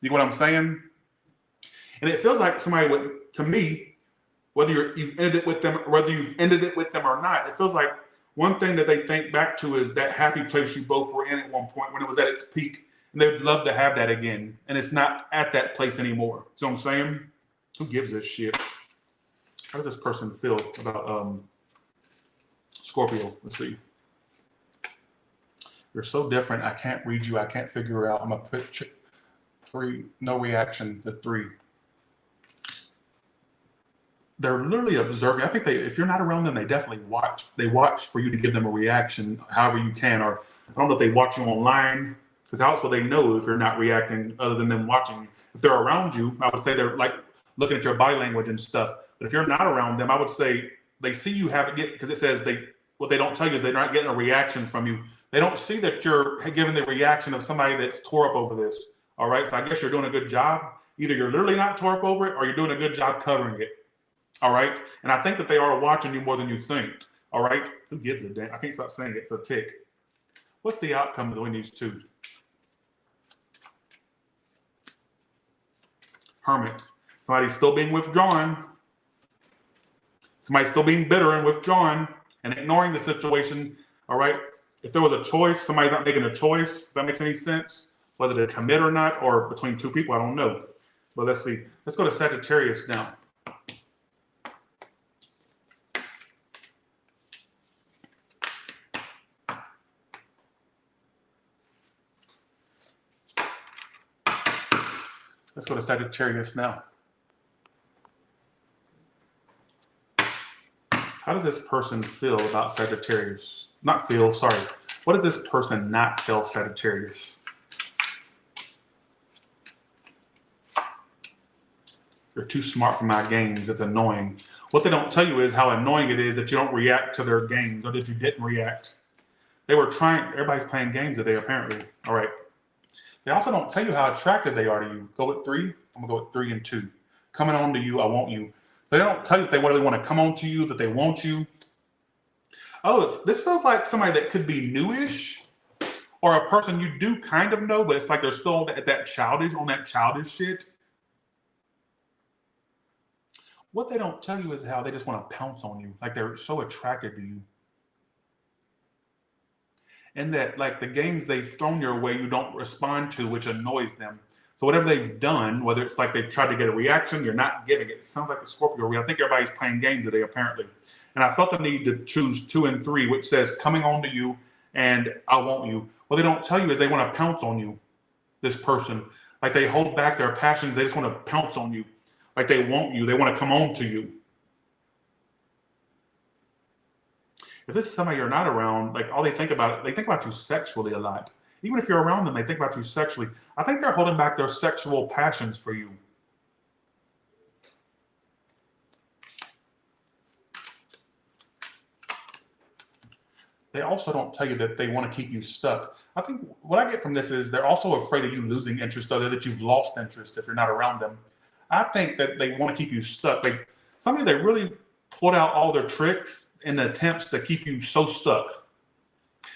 You know what I'm saying? And it feels like somebody would, to me, whether you've ended it with them or not, it feels like one thing that they think back to is that happy place you both were in at one point when it was at its peak. And they would love to have that again. And it's not at that place anymore. See what I'm saying? Who gives a shit? How does this person feel about Scorpio? Let's see. You're so different. I can't read you. I can't figure it out. I'm a picture. 3, no reaction. The 3. They're literally observing. I think if you're not around them, they definitely watch. They watch for you to give them a reaction however you can. Or I don't know if they watch you online, because how else will they know if you're not reacting other than them watching you? If they're around you, I would say they're like looking at your body language and stuff. But if you're not around them, I would say they see you because it says what they don't tell you is they're not getting a reaction from you. They don't see that you're giving the reaction of somebody that's tore up over this. All right. So I guess you're doing a good job. Either you're literally not tore up over it or you're doing a good job covering it. All right. And I think that they are watching you more than you think. All right. Who gives a damn? I can't stop saying it. It's a tick. What's the outcome between these two? Hermit. Somebody's still being withdrawn. Somebody's still being bitter and withdrawn and ignoring the situation. All right. If there was a choice, somebody's not making a choice. If that makes any sense, whether to commit or not, or between two people, I don't know. But let's see. Let's go to Sagittarius now. Let's go to Sagittarius now. How does this person feel about Sagittarius? Not feel, sorry. What does this person not tell Sagittarius? You're too smart for my games. It's annoying. What they don't tell you is how annoying it is that you don't react to their games, or that you didn't react. They were trying, everybody's playing games today, apparently. All right. They also don't tell you how attracted they are to you. Go with 3. I'm going to go with 3 and 2. Coming on to you, I want you. So they don't tell you that they really want to come on to you, that they want you. Oh, this feels like somebody that could be newish, or a person you do kind of know, but it's like they're still at that childish, on that childish shit. What they don't tell you is how they just want to pounce on you. Like they're so attracted to you. And that like the games they've thrown your way, you don't respond to, which annoys them. So whatever they've done, whether it's like they've tried to get a reaction, you're not getting it. It sounds like the Scorpio read. I think everybody's playing games today, apparently. And I felt the need to choose 2 and 3, which says coming on to you and I want you. What they don't tell you is they want to pounce on you, this person. Like they hold back their passions. They just want to pounce on you. Like they want you. They want to come on to you. If this is somebody you're not around, like all they think about you sexually a lot. Even if you're around them, they think about you sexually. I think they're holding back their sexual passions for you. They also don't tell you that they want to keep you stuck. I think what I get from this is they're also afraid of you losing interest, or that you've lost interest if you're not around them. I think that they want to keep you stuck. Somebody that really pulled out all their tricks in attempts to keep you so stuck.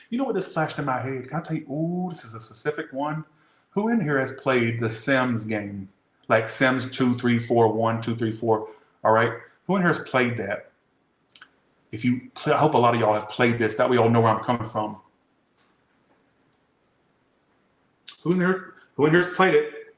You know what just flashed in my head? Can I tell you, ooh, this is a specific one. Who in here has played the Sims game? Like Sims 2, 3, 4, 1, 2, 3, 4. All right. Who in here has played that? I hope a lot of y'all have played this. That way y'all know where I'm coming from. Who in here has played it?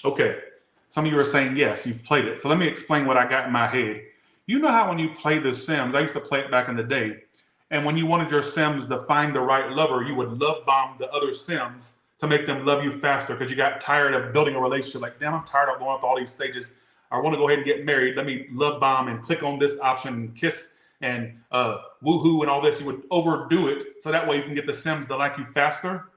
Okay. Some of you are saying, yes, you've played it. So let me explain what I got in my head. You know how when you play the Sims, I used to play it back in the day, and when you wanted your Sims to find the right lover, you would love bomb the other Sims to make them love you faster because you got tired of building a relationship. Like, damn, I'm tired of going through all these stages. I want to go ahead and get married. Let me love bomb and click on this option and kiss and woohoo and all this. You would overdo it so that way you can get the Sims to like you faster.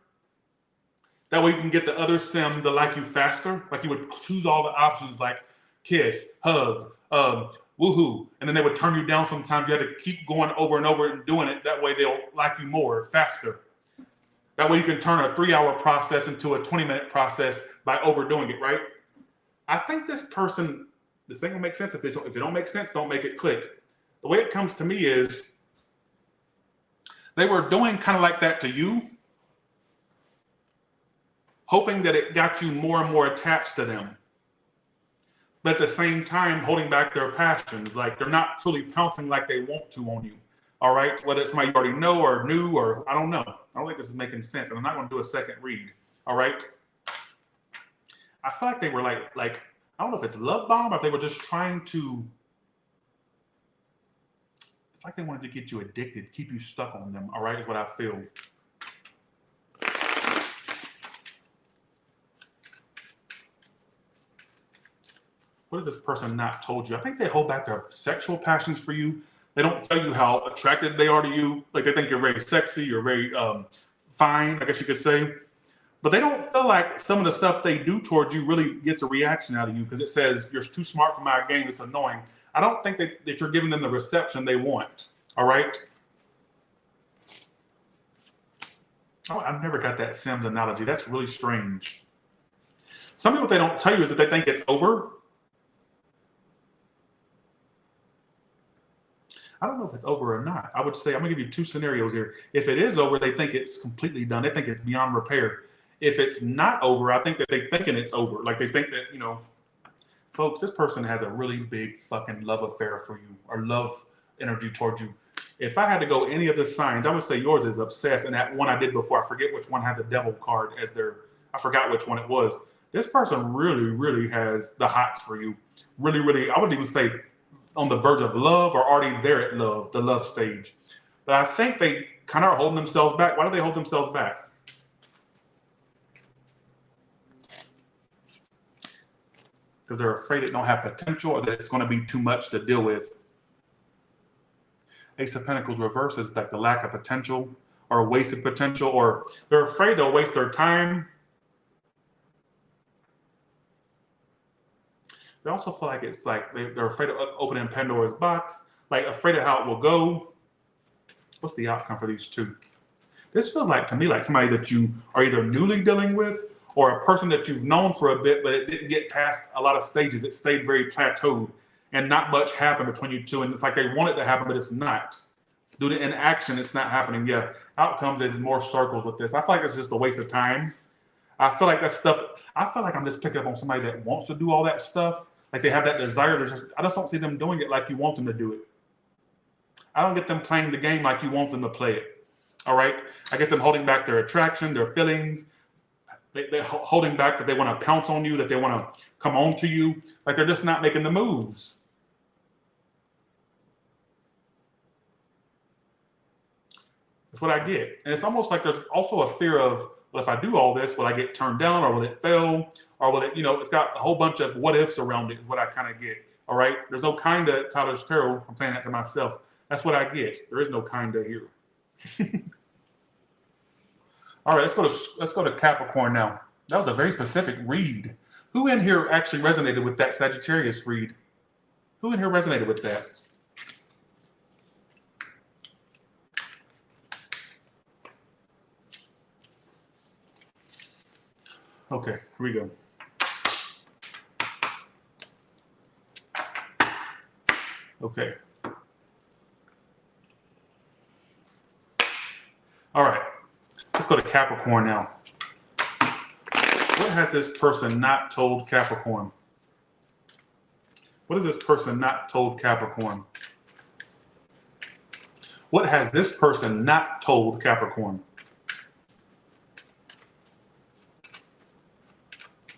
That way you can get the other Sim to like you faster. Like you would choose all the options like kiss, hug, woohoo. And then they would turn you down sometimes. You had to keep going over and over and doing it. That way they'll like you more, faster. That way you can turn a 3-hour process into a 20-minute process by overdoing it, right? I think this person, this ain't gonna make sense. If it don't make sense, don't make it click. The way it comes to me is they were doing kind of like that to you, hoping that it got you more and more attached to them. But at the same time, holding back their passions. Like they're not truly pouncing like they want to on you. All right? Whether it's somebody you already know or new or I don't know. I don't think this is making sense. And I'm not going to do a second read. All right? I feel like they were like I don't know if it's love bomb or if they were just trying to. It's like they wanted to get you addicted, keep you stuck on them. All right? Is what I feel. What has this person not told you? I think they hold back their sexual passions for you. They don't tell you how attracted they are to you. Like they think you're very sexy, you're very fine, I guess you could say. But they don't feel like some of the stuff they do towards you really gets a reaction out of you because it says you're too smart for my game. It's annoying. I don't think that you're giving them the reception they want. All right? Oh, I've never got that Sims analogy. That's really strange. Some people, what they don't tell you is that they think it's over. I don't know if it's over or not. I would say, I'm gonna give you 2 scenarios here. If it is over, they think it's completely done. They think it's beyond repair. If it's not over, I think that they're thinking it's over. Like they think that, folks, this person has a really big fucking love affair for you or love energy towards you. If I had to go any of the signs, I would say yours is obsessed. And that one I did before, I forget which one had the devil card as I forgot which one it was. This person really, really has the hots for you. Really, really, I would even say on the verge of love or already there at love, the love stage. But I think they kind of are holding themselves back. Why do they hold themselves back? because they're afraid it don't have potential or that it's going to be too much to deal with. Ace of Pentacles reverse is like the lack of potential or wasted potential, or they're afraid they'll waste their time. They also feel like it's like they're afraid of opening Pandora's box, like afraid of how it will go. What's the outcome for these two? This feels like to me like somebody that you are either newly dealing with or a person that you've known for a bit, but it didn't get past a lot of stages. It stayed very plateaued and not much happened between you two. And it's like they want it to happen, but it's not. Due to inaction, it's not happening. Yeah, outcomes is more circles with this. I feel like it's just a waste of time. I feel like that stuff, I feel like I'm just picking up on somebody that wants to do all that stuff. Like they have that desire to just, I just don't see them doing it like you want them to do it. I don't get them playing the game like you want them to play it. All right? I get them holding back their attraction, their feelings. They're holding back that they want to pounce on you, that they want to come on to you. Like they're just not making the moves. That's what I get. And it's almost like there's also a fear of, well, if I do all this, will I get turned down or will it fail? Or will it, it's got a whole bunch of what ifs around it is what I kind of get. All right? There's no kinda Taurus Tarot. I'm saying that to myself. That's what I get. There is no kinda here. All right, let's go to Capricorn now. That was a very specific read. Who in here actually resonated with that Sagittarius read? Who in here resonated with that? Okay, here we go. Okay. All right. Let's go to Capricorn now. What has this person not told Capricorn? What has this person not told Capricorn? What has this person not told Capricorn?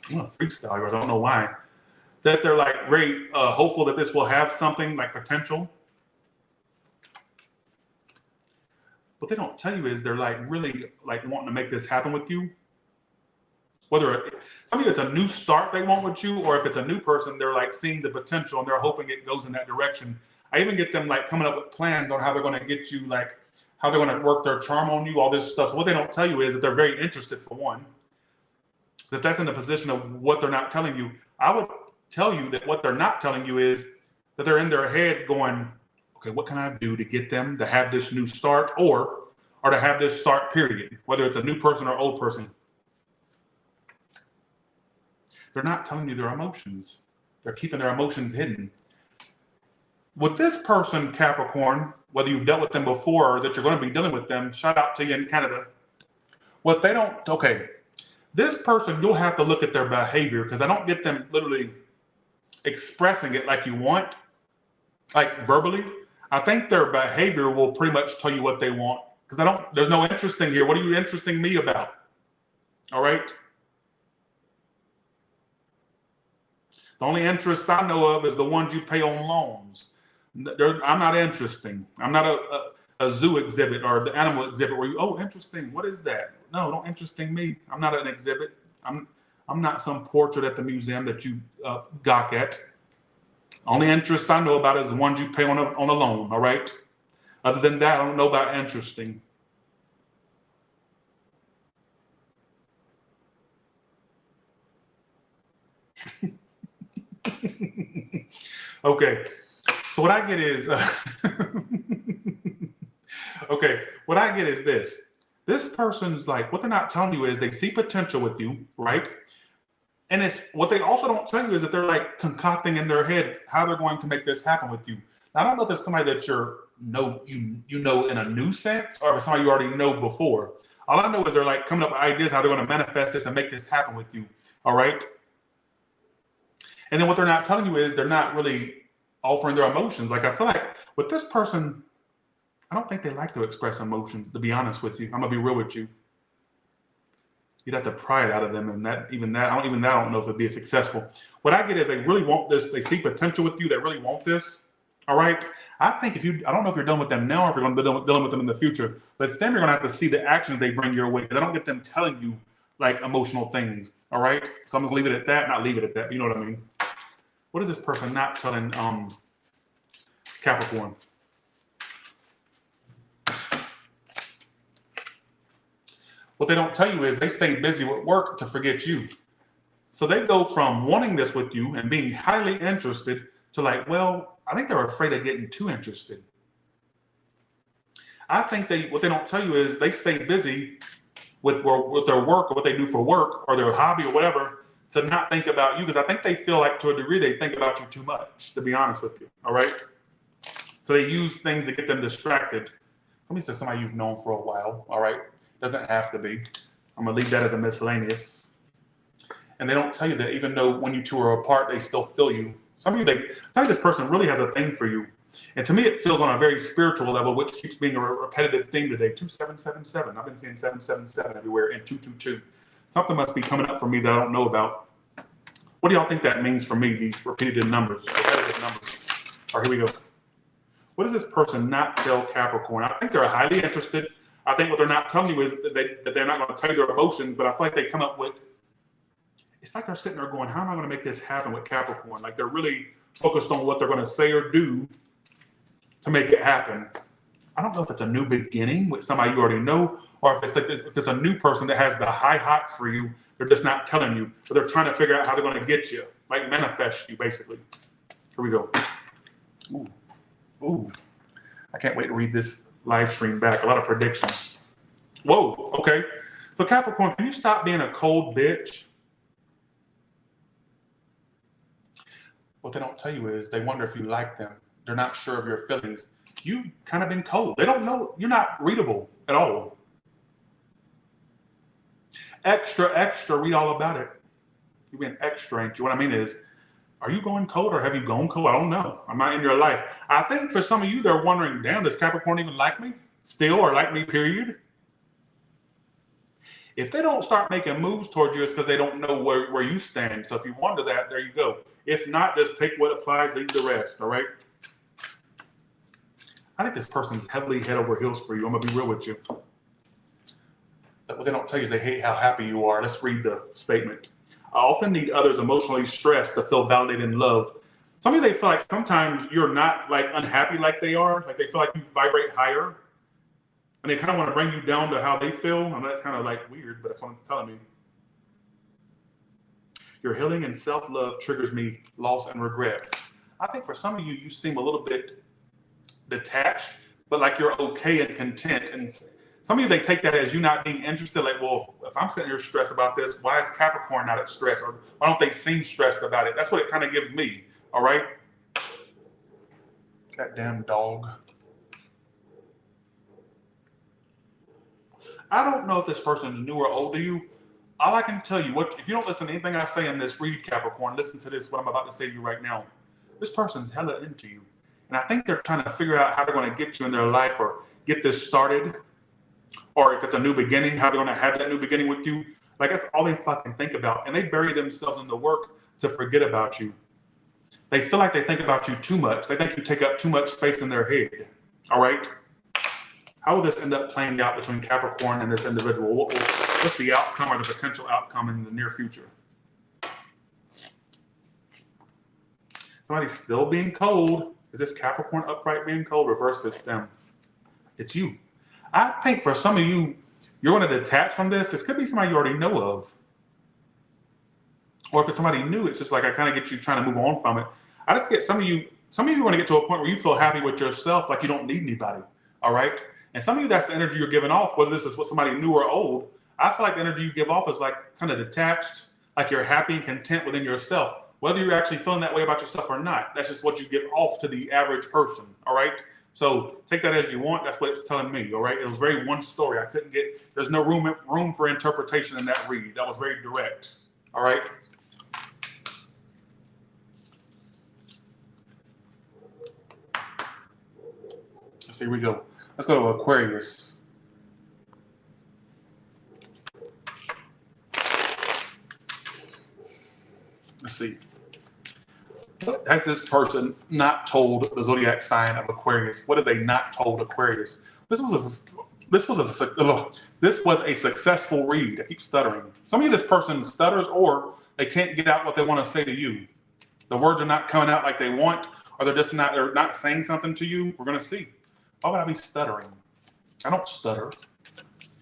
I'm gonna freestyle yours. I don't know why. That they're like very hopeful that this will have something like potential. What they don't tell you is they're like really like wanting to make this happen with you. Whether some of you it's a new start they want with you, or if it's a new person, they're like seeing the potential and they're hoping it goes in that direction. I even get them like coming up with plans on how they're going to get you, like how they're going to work their charm on you, all this stuff. So what they don't tell you is that they're very interested, for one. If that's in the position of what they're not telling you, I would tell you that what they're not telling you is that they're in their head going, okay, what can I do to get them to have this new start or to have this start period, whether it's a new person or old person. They're not telling you their emotions. They're keeping their emotions hidden. With this person, Capricorn, whether you've dealt with them before or that you're going to be dealing with them, shout out to you in Canada. What they don't, okay, this person, you'll have to look at their behavior because I don't get them literally expressing it like you want, like verbally. I think their behavior will pretty much tell you what they want because there's no interesting here. What are you interesting me about? All right. The only interest I know of is the ones you pay on loans. I'm not interesting. I'm not a zoo exhibit or the animal exhibit where you, oh, interesting. What is that? No, don't interesting me. I'm not an exhibit. I'm not some portrait at the museum that you gawk at. Only interest I know about is the ones you pay on a loan, all right? Other than that, I don't know about interesting. Okay, so what I get is, okay, what I get is this. This person's like, what they're not telling you is they see potential with you, right? And it's what they also don't tell you is that they're like concocting in their head how they're going to make this happen with you. Now, I don't know if it's somebody that you know in a new sense or if it's somebody you already know before. All I know is they're like coming up with ideas how they're going to manifest this and make this happen with you, all right? And then what they're not telling you is they're not really offering their emotions. Like I feel like with this person, I don't think they like to express emotions, to be honest with you. I'm gonna be real with you. You'd have to pry it out of them, and I don't know if it'd be successful. What I get is they really want this, they see potential with you, they really want this. All right. I think I don't know if you're dealing with them now or if you're gonna be dealing with them in the future, but then you're gonna have to see the actions they bring your way. Because I don't get them telling you like emotional things. All right. So I'm gonna leave it at that, not leave it at that. You know what I mean? What is this person not telling Capricorn? What they don't tell you is they stay busy with work to forget you. So they go from wanting this with you and being highly interested to like, well, I think they're afraid of getting too interested. I think what they don't tell you is they stay busy with their work or what they do for work or their hobby or whatever to not think about you, because I think they feel like to a degree they think about you too much, to be honest with you, all right? So they use things to get them distracted. Let me say somebody you've known for a while, all right? Doesn't have to be. I'm gonna leave that as a miscellaneous. And they don't tell you that even though when you two are apart, they still feel you. Some of you, I think this person really has a thing for you. And to me, it feels on a very spiritual level, which keeps being a repetitive theme today. 2777. I've been seeing 777 everywhere and 222. Something must be coming up for me that I don't know about. What do y'all think that means for me, these repeated numbers, repetitive numbers? All right, here we go. What does this person not tell Capricorn? I think they're highly interested. I think what they're not telling you is that they're not going to tell you their emotions, but I feel like they come up with, it's like they're sitting there going, how am I going to make this happen with Capricorn? Like they're really focused on what they're going to say or do to make it happen. I don't know if it's a new beginning with somebody you already know, or if it's a new person that has the high hots for you. They're just not telling you, but they're trying to figure out how they're going to get you, like manifest you, basically. Here we go. Ooh. I can't wait to read this live stream back. A lot of predictions. Whoa, okay. So Capricorn, can you stop being a cold bitch? What they don't tell you is they wonder if you like them. They're not sure of your feelings. You've kind of been cold. They don't know. You're not readable at all. Extra, read all about it. You've been extra, ain't you? What I mean is, are you going cold or have you gone cold? I don't know. I'm not in your life. I think for some of you, they're wondering, damn, does Capricorn even like me still, or like me, period? If they don't start making moves towards you, it's because they don't know where you stand. So if you wonder that, there you go. If not, just take what applies, leave the rest, all right? I think this person's heavily head over heels for you. I'm going to be real with you. But what they don't tell you is they hate how happy you are. Let's read the statement. I often need others emotionally stressed to feel validated and loved. Some of you, they feel like sometimes you're not like unhappy like they are. Like they feel like you vibrate higher. And they kind of want to bring you down to how they feel. I know that's kind of like weird, but that's what it's telling me. Your healing and self-love triggers me loss and regret. I think for some of you, you seem a little bit detached, but like you're okay and content. And some of you, they take that as you not being interested. Like, well, if I'm sitting here stressed about this, why is Capricorn not at stress? Or why don't they seem stressed about it? That's what it kind of gives me, all right? That damn dog. I don't know if this person's new or old to you. All I can tell you, if you don't listen to anything I say in this read, Capricorn, listen to this, what I'm about to say to you right now. This person's hella into you. And I think they're trying to figure out how they're going to get you in their life or get this started. Or if it's a new beginning, how they're going to have that new beginning with you. Like that's all they fucking think about. And they bury themselves in the work to forget about you. They feel like they think about you too much. They think you take up too much space in their head. All right? How will this end up playing out between Capricorn and this individual? What's the outcome or the potential outcome in the near future? Somebody's still being cold. Is this Capricorn upright being cold? Reverse it's them. It's you. I think for some of you, you're going to detach from this. This could be somebody you already know of. Or if it's somebody new, it's just like I kind of get you trying to move on from it. I just get some of you want to get to a point where you feel happy with yourself, like you don't need anybody. All right? And some of you, that's the energy you're giving off, whether this is with somebody new or old. I feel like the energy you give off is like kind of detached, like you're happy and content within yourself, whether you're actually feeling that way about yourself or not. That's just what you give off to the average person, all right? So take that as you want. That's what it's telling me, all right? It was very one story. There's no room for interpretation in that read. That was very direct, all right? So here we go. Let's go to Aquarius. Let's see. What has this person not told the zodiac sign of Aquarius? What have they not told Aquarius? This was a successful read. I keep stuttering. Some of you, this person stutters or they can't get out what they want to say to you. The words are not coming out like they want, or they're not saying something to you. We're going to see. Why would I be stuttering? I don't stutter.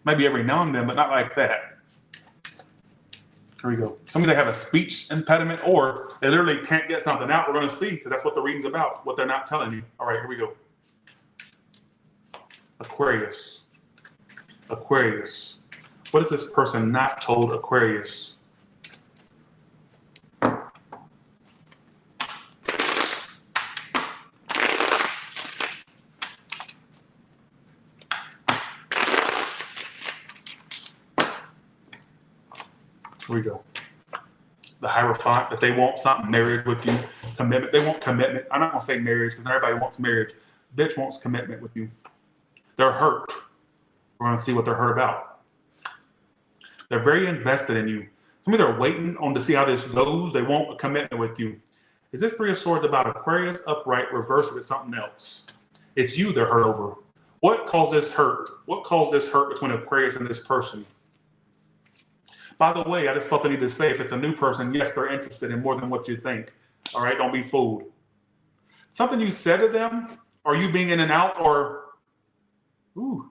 Maybe every now and then, but not like that. Here we go. Some of them have a speech impediment, or they literally can't get something out. We're going to see, because that's what the reading's about, what they're not telling you. All right, here we go. Aquarius. Aquarius. What is this person not told Aquarius? Here we go. The Hierophant, that they want something, marriage with you, commitment. They want commitment. I'm not going to say marriage because everybody wants marriage. Bitch wants commitment with you. They're hurt. We're going to see what they're hurt about. They're very invested in you. Some of them are waiting on to see how this goes. They want a commitment with you. Is this Three of Swords about Aquarius, upright, reverse, or something else? It's you they're hurt over. What caused this hurt? What caused this hurt between Aquarius and this person? By the way, I just felt the need to say, if it's a new person, yes, they're interested in more than what you think. All right, don't be fooled. Something you said to them, or you being in and out, or, ooh.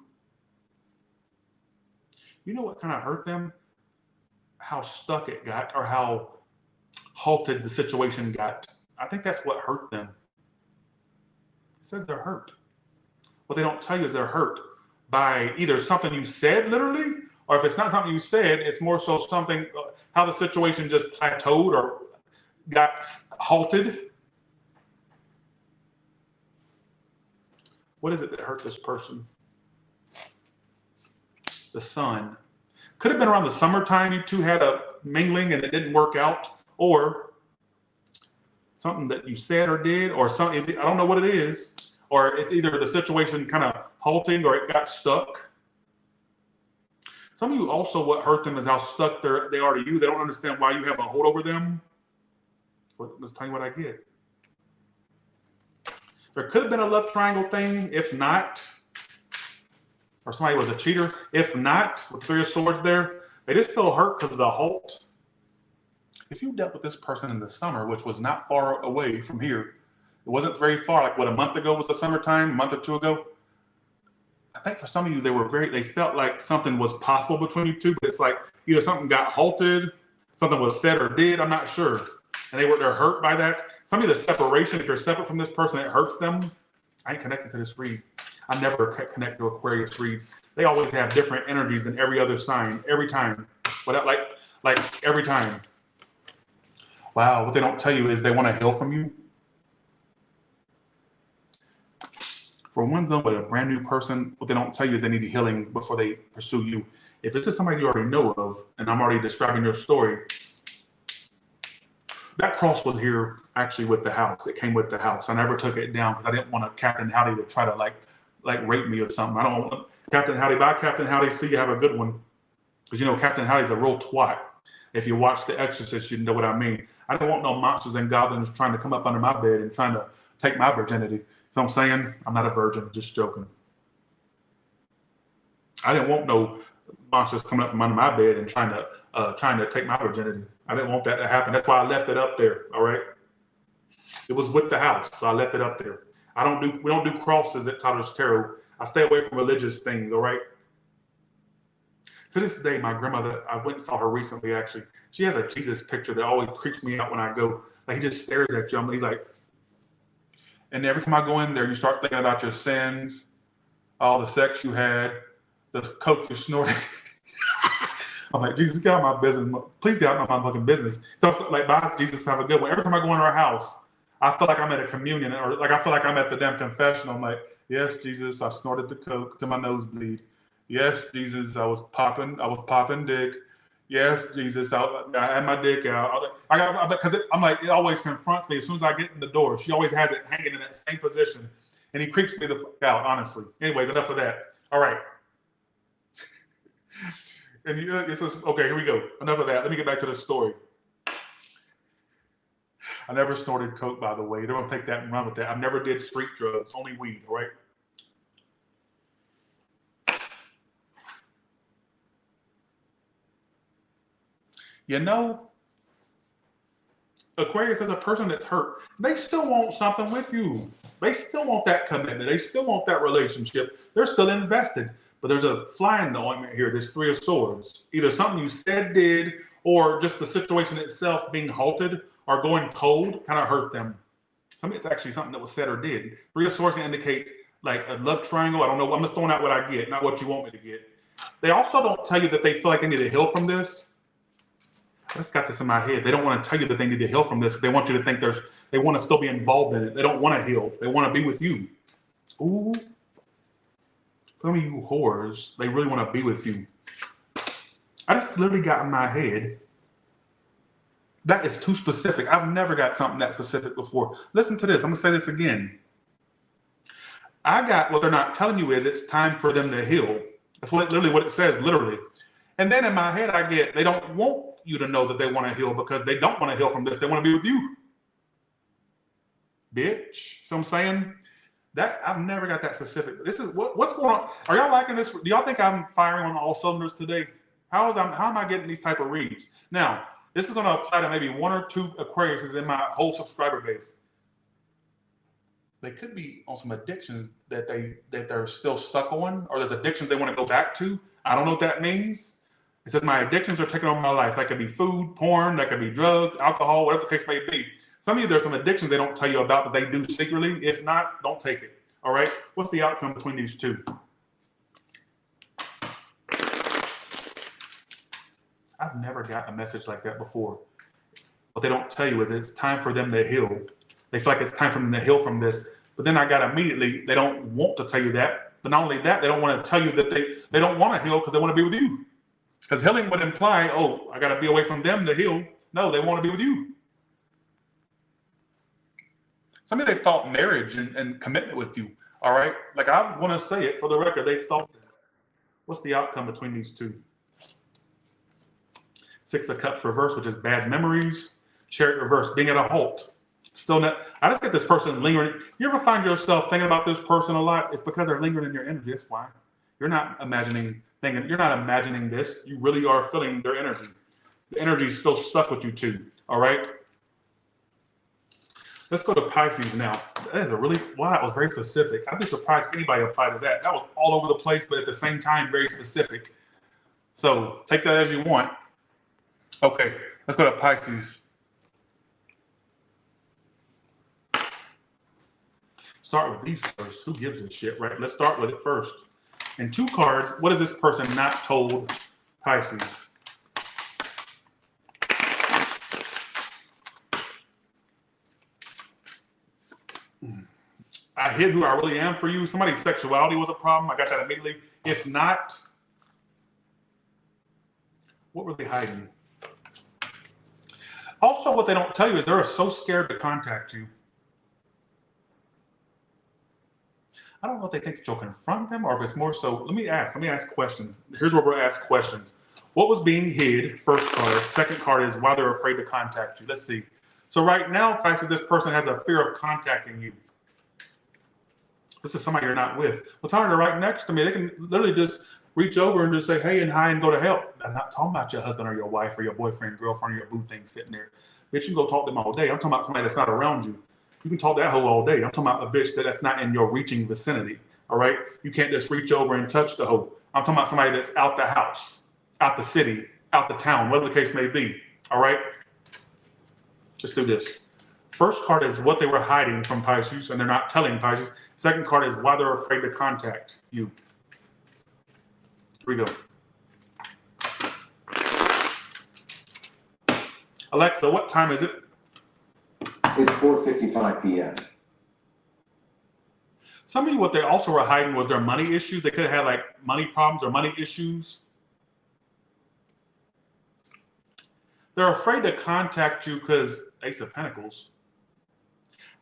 You know what kind of hurt them? How stuck it got, or how halted the situation got. I think that's what hurt them. It says they're hurt. What they don't tell you is they're hurt by either something you said literally, or if it's not something you said, it's more so something, how the situation just plateaued or got halted. What is it that hurt this person? The Sun. Could have been around the summertime you two had a mingling and it didn't work out, or something that you said or did, or something, I don't know what it is, or it's either the situation kind of halting or it got stuck. Some of you also, what hurt them is how stuck they are to you. They don't understand why you have a hold over them. So let's tell you what I get. There could have been a love triangle thing, if not, or somebody was a cheater. If not, with Three of Swords there, they just feel hurt because of the halt. If you dealt with this person in the summer, which was not far away from here, it wasn't very far, like what, a month ago was the summertime, a month or two ago. I think for some of you, they felt like something was possible between you two, but it's like either something got halted, something was said or did, I'm not sure. And they're hurt by that. Some of the separation, if you're separate from this person, it hurts them. I ain't connected to this read. I never connect to Aquarius reads. They always have different energies than every other sign, every time. But like every time. Wow, what they don't tell you is they want to heal from you. For one's done with a brand new person, what they don't tell you is they need healing before they pursue you. If it's just somebody you already know of, and I'm already describing your story, that cross was here actually with the house. It came with the house. I never took it down because I didn't want Captain Howdy to try to like rape me or something. I don't want Captain Howdy. Bye, Captain Howdy. See you have a good one. Because you know Captain Howdy's a real twat. If you watch The Exorcist, you know what I mean. I don't want no monsters and goblins trying to come up under my bed and trying to take my virginity. So I'm saying I'm not a virgin, just joking. I didn't want no monsters coming up from under my bed and trying to take my virginity. I didn't want that to happen. That's why I left it up there. All right. It was with the house, so I left it up there. We don't do crosses at Taurus Tarot. I stay away from religious things. All right. To this day, my grandmother, I went and saw her recently. Actually, she has a Jesus picture that always creeps me out when I go. Like he just stares at you. He's like. And every time I go in there, you start thinking about your sins, all the sex you had, the coke you snorted. I'm like, Jesus, get out of my business. Please get out of my fucking business. So I'm like, bye, Jesus, have a good one. Every time I go in our house, I feel like I'm at a communion, or like I feel like I'm at the damn confessional. I'm like, yes, Jesus, I snorted the coke to my nosebleed. Yes, Jesus, I was popping dick. Yes, Jesus, I had my dick out. Because I'm like, it always confronts me as soon as I get in the door. She always has it hanging in that same position. And he creeps me the fuck out, honestly. Anyways, enough of that. All right. And it says, okay, here we go. Enough of that. Let me get back to the story. I never snorted coke, by the way. They're going to take that and run with that. I never did street drugs, only weed, all right? You know, Aquarius is a person that's hurt. They still want something with you. They still want that commitment. They still want that relationship. They're still invested. But there's a fly in the ointment here. There's Three of Swords. Either something you said, did, or just the situation itself being halted or going cold kind of hurt them. It's actually something that was said or did. Three of Swords can indicate like a love triangle. I don't know. I'm just throwing out what I get, not what you want me to get. They also don't tell you that they feel like they need to heal from this. I just got this in my head. They don't want to tell you that they need to heal from this. They want you to think they want to still be involved in it. They don't want to heal. They want to be with you. Ooh. Some of you whores, they really want to be with you. I just literally got in my head. That is too specific. I've never got something that specific before. Listen to this. I'm going to say this again. I got what they're not telling you is it's time for them to heal. That's literally what it says, literally. And then in my head, I get they don't want you to know that they want to heal because they don't want to heal from this. They want to be with you. Bitch. So I'm saying that I've never got that specific. This is what's going on. Are y'all liking this? Do y'all think I'm firing on all cylinders today? How am I getting these type of reads? Now, this is going to apply to maybe one or two Aquariuses in my whole subscriber base. They could be on some addictions that they're still stuck on, or there's addictions they want to go back to. I don't know what that means. It says my addictions are taking over my life. That could be food, porn, that could be drugs, alcohol, whatever the case may be. Some of you, there's some addictions they don't tell you about that they do secretly. If not, don't take it. All right? What's the outcome between these two? I've never got a message like that before. What they don't tell you is it's time for them to heal. They feel like it's time for them to heal from this. But then I got immediately, they don't want to tell you that. But not only that, they don't want to tell you that they don't want to heal because they want to be with you. Because healing would imply, oh, I got to be away from them to heal. No, they want to be with you. Some of you, they've thought marriage and commitment with you. All right? Like, I want to say it for the record. They've thought that. What's the outcome between these two? Six of Cups reverse, which is bad memories. Chariot reverse, being at a halt. Still not. I just get this person lingering. You ever find yourself thinking about this person a lot? It's because they're lingering in your energy. That's why. You're not imagining this. You really are feeling their energy. The energy is still stuck with you too. All right. Let's go to Pisces now. That is wow, that was very specific. I'd be surprised if anybody applied to that. That was all over the place, but at the same time, very specific. So take that as you want. Okay, let's go to Pisces. Start with these first. Who gives a shit, right? Let's start with it first. And two cards, what is this person not told Pisces? I hid who I really am for you. Somebody's sexuality was a problem. I got that immediately. If not, what were they hiding? Also, what they don't tell you is they're so scared to contact you. I don't know if they think that you'll confront them or if it's more so. Let me ask questions. Here's where we'll ask questions. What was being hid? First card. Second card is why they're afraid to contact you. Let's see. So right now, Pisces, this person has a fear of contacting you. This is somebody you're not with. Well, tell her they're right next to me. They can literally just reach over and just say, hey, and hi, and go to help. I'm not talking about your husband or your wife or your boyfriend, girlfriend, or your boo thing sitting there. Bitch, you can go talk to them all day. I'm talking about somebody that's not around you. You can talk to that hoe all day. I'm talking about a bitch that's not in your reaching vicinity. All right? You can't just reach over and touch the hoe. I'm talking about somebody that's out the house, out the city, out the town, whatever the case may be. All right? Let's do this. First card is what they were hiding from Pisces, and they're not telling Pisces. Second card is why they're afraid to contact you. Here we go. Alexa, what time is it? It's 4:55 p.m. Some of you, what they also were hiding was their money issues. They could have had like money problems or money issues. They're afraid to contact you because Ace of Pentacles.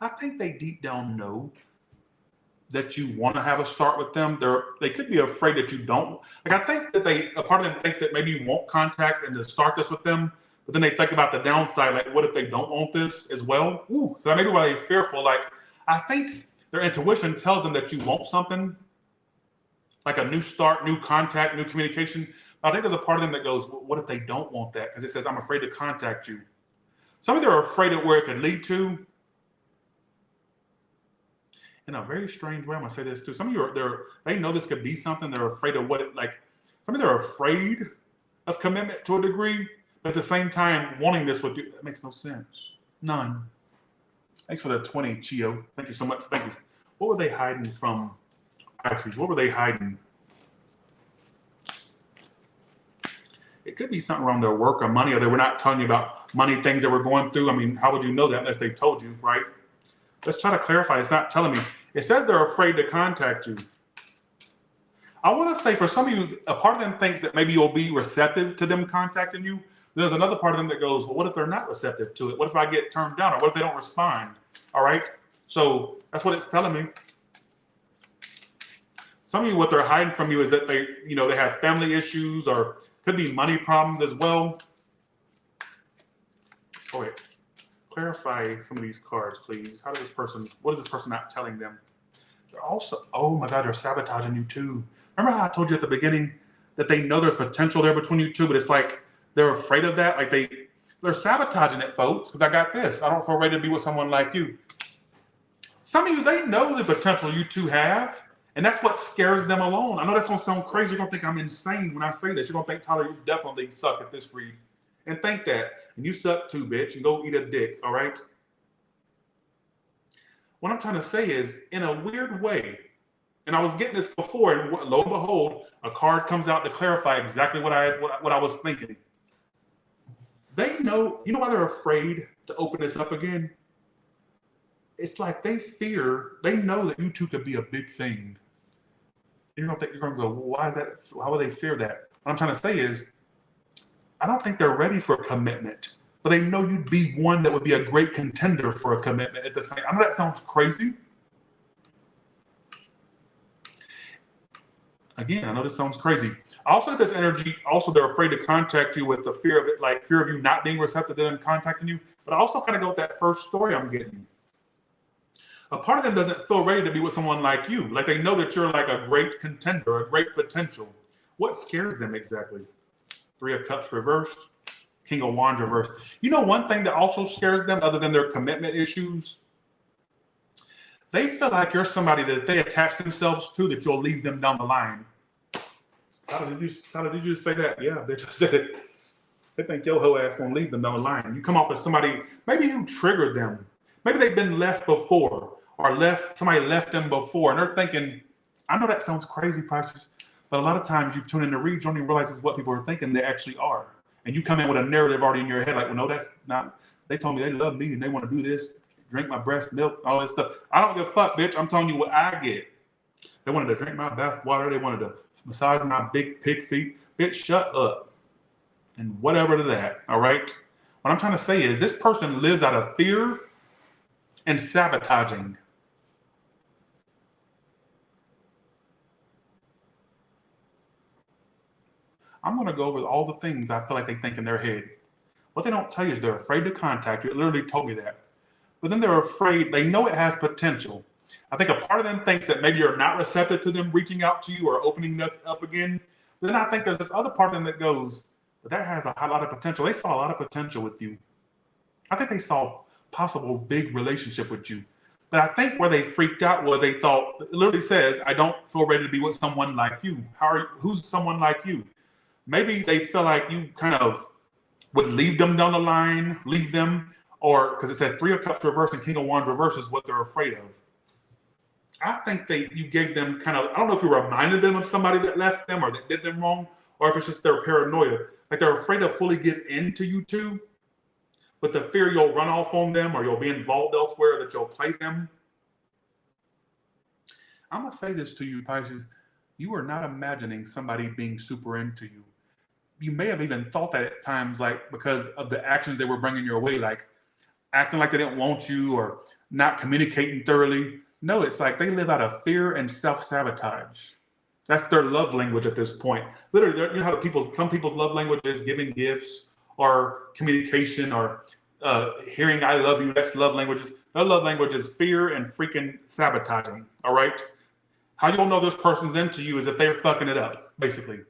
I think they deep down know that you want to have a start with them. They could be afraid that you don't. Like, I think that a part of them thinks that maybe you won't contact and to start this with them, but then they think about the downside, like what if they don't want this as well? Ooh, so that may be why they're fearful. Like, I think their intuition tells them that you want something, like a new start, new contact, new communication. But I think there's a part of them that goes, well, what if they don't want that? Because it says, I'm afraid to contact you. Some of you are afraid of where it could lead to. In a very strange way, I'm gonna say this too. Some of you they know this could be something. They're afraid of what it, like. Some of you are afraid of commitment to a degree, but at the same time wanting this with you. That makes no sense. None. Thanks for the 20, Chio. Thank you so much. Thank you. What were they hiding from Pisces? What were they hiding? It could be something around their work or money, or they were not telling you about money things that were going through. I mean, how would you know that unless they told you, right? Let's try to clarify. It's not telling me. It says they're afraid to contact you. I want to say for some of you, a part of them thinks that maybe you'll be receptive to them contacting you. There's another part of them that goes, well, what if they're not receptive to it? What if I get turned down? Or what if they don't respond? All right. So that's what it's telling me. Some of you, what they're hiding from you is that they have family issues or could be money problems as well. Oh, wait. Clarify some of these cards, please. What is this person not telling them? They're also, oh my God, they're sabotaging you too. Remember how I told you at the beginning that they know there's potential there between you two, but it's like they're afraid of that? Like they're sabotaging it, folks, because I got this. I don't feel ready to be with someone like you. Some of you, they know the potential you two have, and that's what scares them alone. I know that's going to sound crazy. You're going to think I'm insane when I say this. You're going to think, Tyler, you definitely suck at this read. And think that. And you suck too, bitch, and go eat a dick, all right? What I'm trying to say is, in a weird way, and I was getting this before, and lo and behold, a card comes out to clarify exactly what I was thinking. They know, you know why they're afraid to open this up again? It's like they know that you two could be a big thing. You're going to go, well, why is that? Why would they fear that? What I'm trying to say is, I don't think they're ready for a commitment, but they know you'd be one that would be a great contender for a commitment at the same. I know that sounds crazy. Again, I know this sounds crazy. I also get this energy. Also, they're afraid to contact you with the fear of it, like fear of you not being receptive to them contacting you. But I also kind of go with that first story I'm getting. A part of them doesn't feel ready to be with someone like you. Like they know that you're like a great contender, a great potential. What scares them exactly? 3 of Cups reversed, King of Wands reversed. You know one thing that also scares them other than their commitment issues? They feel like you're somebody that they attach themselves to, that you'll leave them down the line. Tyler, did you just say that? Yeah, bitch, I said it. They think your hoe ass gonna leave them down the line. You come off as somebody, maybe you triggered them. Maybe they've been left before, or somebody left them before, and they're thinking, I know that sounds crazy, Pisces, but a lot of times you tune in to read, you don't even realize it's what people are thinking they actually are. And you come in with a narrative already in your head, like, well, no, that's not, they told me they love me and they want to do this, drink my breast milk, all this stuff. I don't give a fuck, bitch. I'm telling you what I get. They wanted to drink my bath water. They wanted to massage my big pig feet. Bitch, shut up. And whatever to that, all right? What I'm trying to say is this person lives out of fear and sabotaging. I'm going to go over all the things I feel like they think in their head. What they don't tell you is they're afraid to contact you. It literally told me that. But then they're afraid. They know it has potential. I think a part of them thinks that maybe you're not receptive to them reaching out to you or opening nuts up again. But then I think there's this other part of them that goes, but that has a lot of potential. They saw a lot of potential with you. I think they saw possible big relationship with you. But I think where they freaked out was they thought, it literally says, I don't feel ready to be with someone like you. Who's someone like you? Maybe they feel like you kind of would leave them down the line, or because it said 3 of Cups reversed and King of Wands reversed is what they're afraid of. I think you gave them kind of, I don't know if you reminded them of somebody that left them or that did them wrong, or if it's just their paranoia. Like they're afraid to fully give in to you two, but the fear you'll run off on them or you'll be involved elsewhere, that you'll play them. I'm going to say this to you, Pisces. You are not imagining somebody being super into you. You may have even thought that at times, like because of the actions they were bringing your way, like acting like they didn't want you or not communicating thoroughly. No, it's like they live out of fear and self-sabotage. That's their love language at this point. Literally, you know how some people's love language is giving gifts or communication or hearing I love you. That's love languages. Their love language is fear and freaking sabotaging. All right. How you'll know this person's into you is if they're fucking it up, basically.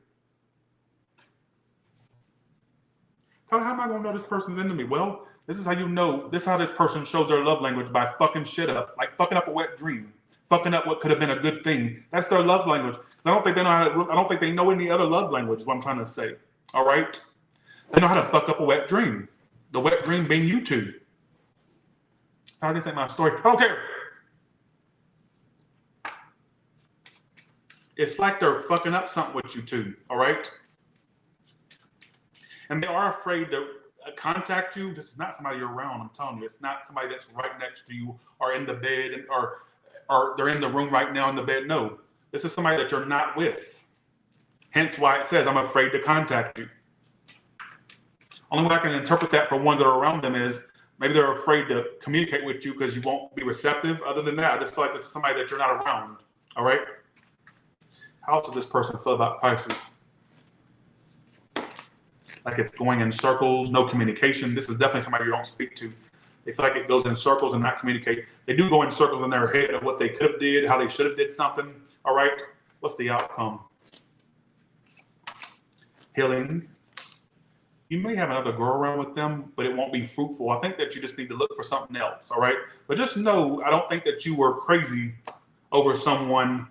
How am I going to know this person's into me? Well, This is how you know, this is how this person shows their love language, by fucking shit up. Like fucking up a wet dream. Fucking up what could have been a good thing. That's their love language. I don't think they know how to, I don't think they know any other love language, is what I'm trying to say. All right? They know how to fuck up a wet dream. The wet dream being you two. Sorry, this ain't my story. I don't care. It's like they're fucking up something with you two, all right? And they are afraid to contact you. This is not somebody you're around, I'm telling you. It's not somebody that's right next to you or in the bed or they're in the room right now in the bed. No, this is somebody that you're not with. Hence why it says, I'm afraid to contact you. Only way I can interpret that for ones that are around them is maybe they're afraid to communicate with you because you won't be receptive. Other than that, I just feel like this is somebody that you're not around, all right? How else does this person feel about Pisces? Like it's going in circles, no communication. This is definitely somebody you don't speak to. They feel like it goes in circles and not communicate. They do go in circles in their head of what they could have did, how they should have did something. All right, what's the outcome? Healing. You may have another girl around with them, but it won't be fruitful. I think that you just need to look for something else, all right? But just know, I don't think that you were crazy over someone.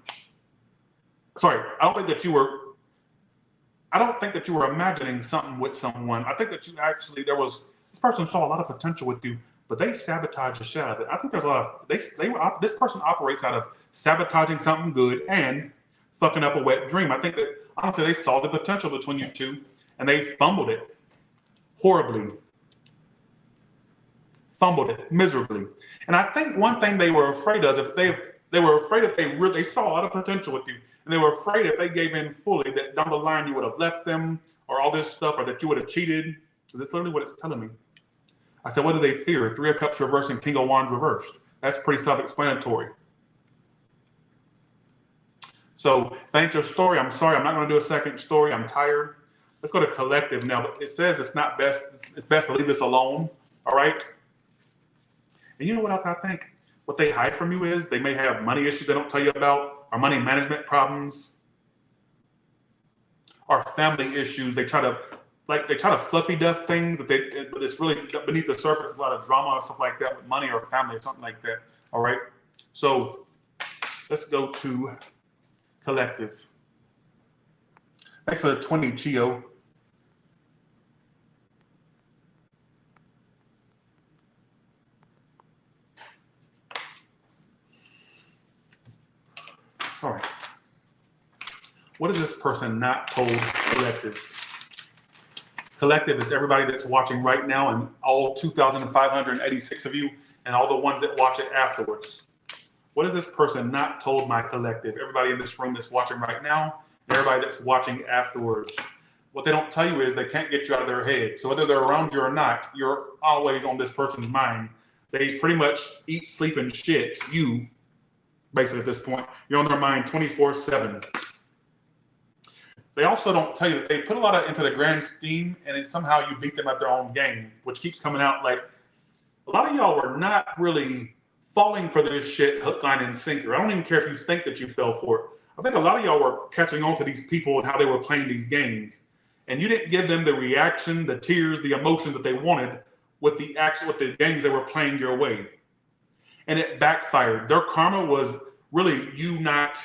Sorry, I don't think that you were imagining something with someone. I think that you actually, this person saw a lot of potential with you, but they sabotaged the shit out of it. I think there's a lot of, this person operates out of sabotaging something good and fucking up a wet dream. I think that, honestly, they saw the potential between you two and they fumbled it horribly. Fumbled it miserably. And I think one thing they were afraid of, if they were afraid if they saw a lot of potential with you, and they were afraid if they gave in fully that down the line you would have left them or all this stuff, or that you would have cheated. So that's literally what it's telling me. I said, what do they fear? 3 of Cups reversed and King of Wands reversed. That's pretty self-explanatory. So if that ain't your story, I'm sorry. I'm not going to do a second story. I'm tired. Let's go to collective now. But it says it's not best. It's best to leave this alone. All right. And you know what else I think? What they hide from you is they may have money issues they don't tell you about, or money management problems, or family issues. They try to fluffy duff things, but it's really beneath the surface. A lot of drama or stuff like that with money or family or something like that. All right. So let's go to collective. Thanks for the 20, Gio. All right. What is this person not told collective? Collective is everybody that's watching right now, and all 2,586 of you, and all the ones that watch it afterwards. What is this person not told my collective? Everybody in this room that's watching right now, and everybody that's watching afterwards. What they don't tell you is they can't get you out of their head. So whether they're around you or not, you're always on this person's mind. They pretty much eat, sleep, and shit you. Basically, at this point, you're on their mind 24/7. They also don't tell you that they put a lot into the grand scheme, and then somehow you beat them at their own game, which keeps coming out. Like, a lot of y'all were not really falling for this shit hook, line, and sinker. I don't even care if you think that you fell for it. I think a lot of y'all were catching on to these people and how they were playing these games, and you didn't give them the reaction, the tears, the emotion that they wanted with the games they were playing your way. And it backfired. Their karma was really you not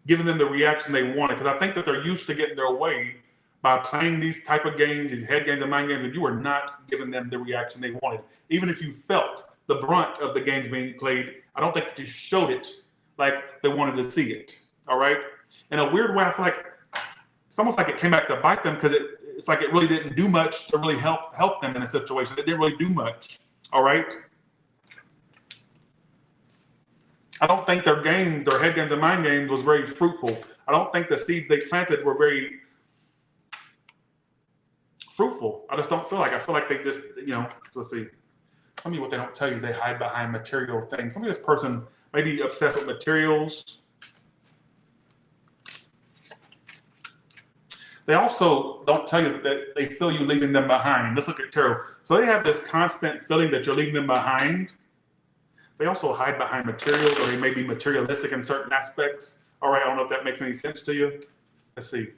giving them the reaction they wanted, because I think that they're used to getting their way by playing these type of games, these head games and mind games, and you were not giving them the reaction they wanted. Even if you felt the brunt of the games being played, I don't think that you showed it like they wanted to see it. All right? In a weird way, I feel like it's almost like it came back to bite them, because it's like it really didn't do much to really help them in a situation. It didn't really do much. All right? I don't think their games, their head games and mind games, was very fruitful. I don't think the seeds they planted were very fruitful. I just don't feel like. I feel like they just, let's see. Some of you, what they don't tell you is they hide behind material things. Some of this person may be obsessed with materials. They also don't tell you that they feel you leaving them behind. Let's look at tarot. So they have this constant feeling that you're leaving them behind. They also hide behind materials, or they may be materialistic in certain aspects. All right, I don't know if that makes any sense to you. Let's see.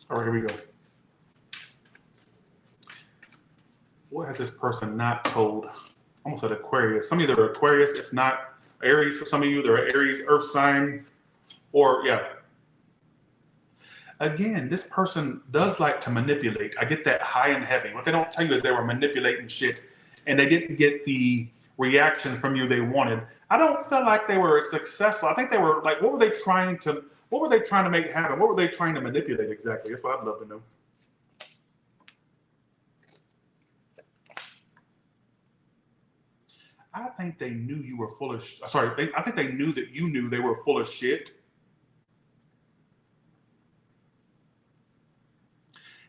All right, here we go. what has this person not told? Almost said Aquarius. Some of you are Aquarius, if not Aries. For some of you, they're Aries, Earth sign, or yeah. Again, this person does like to manipulate. I get that high and heavy. What they don't tell you is they were manipulating shit, and they didn't get the reaction from you they wanted. I don't feel like they were successful. I think they were like, what were they trying to make happen? What were they trying to manipulate exactly? That's what I'd love to know. I think they knew you were full of I think they knew that you knew they were full of shit.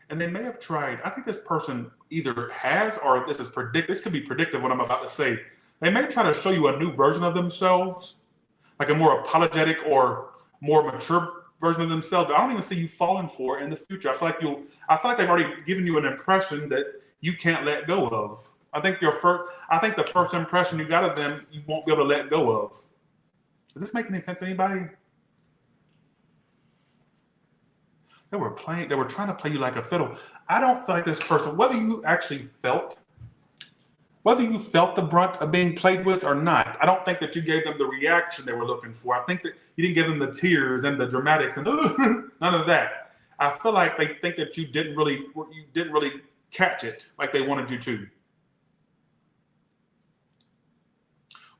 And they may have tried, I think this person either has, or this could be predictive what I'm about to say. They may try to show you a new version of themselves, like a more apologetic or more mature version of themselves that I don't even see you falling for in the future. I feel like they've already given you an impression that you can't let go of. I think the first impression you got of them, you won't be able to let go of. Does this make any sense to anybody? They were trying to play you like a fiddle. I don't feel like this person, whether you felt the brunt of being played with or not, I don't think that you gave them the reaction they were looking for. I think that you didn't give them the tears and the dramatics and none of that. I feel like they think that you didn't really catch it like they wanted you to.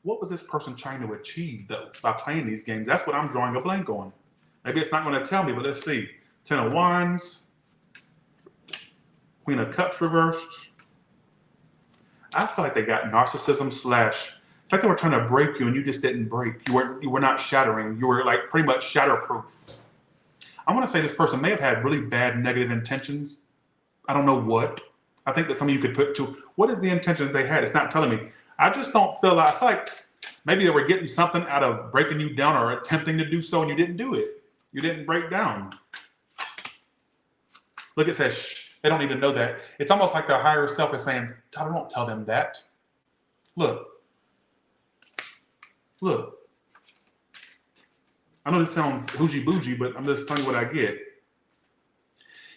What was this person trying to achieve though by playing these games? That's what I'm drawing a blank on. Maybe it's not going to tell me, but let's see. 10 of Wands, Queen of Cups reversed. I feel like they got narcissism / it's like they were trying to break you and you just didn't break. You were not shattering. You were like pretty much shatterproof. I want to say this person may have had really bad negative intentions. I don't know what. I think that some of you could put to, what is the intentions they had? It's not telling me. I just don't feel like, I feel like maybe they were getting something out of breaking you down or attempting to do so and you didn't do it. You didn't break down. Look, it says, shh, they don't need to know that. It's almost like their higher self is saying, don't tell them that. Look. I know this sounds hoogie bougie, but I'm just telling you what I get.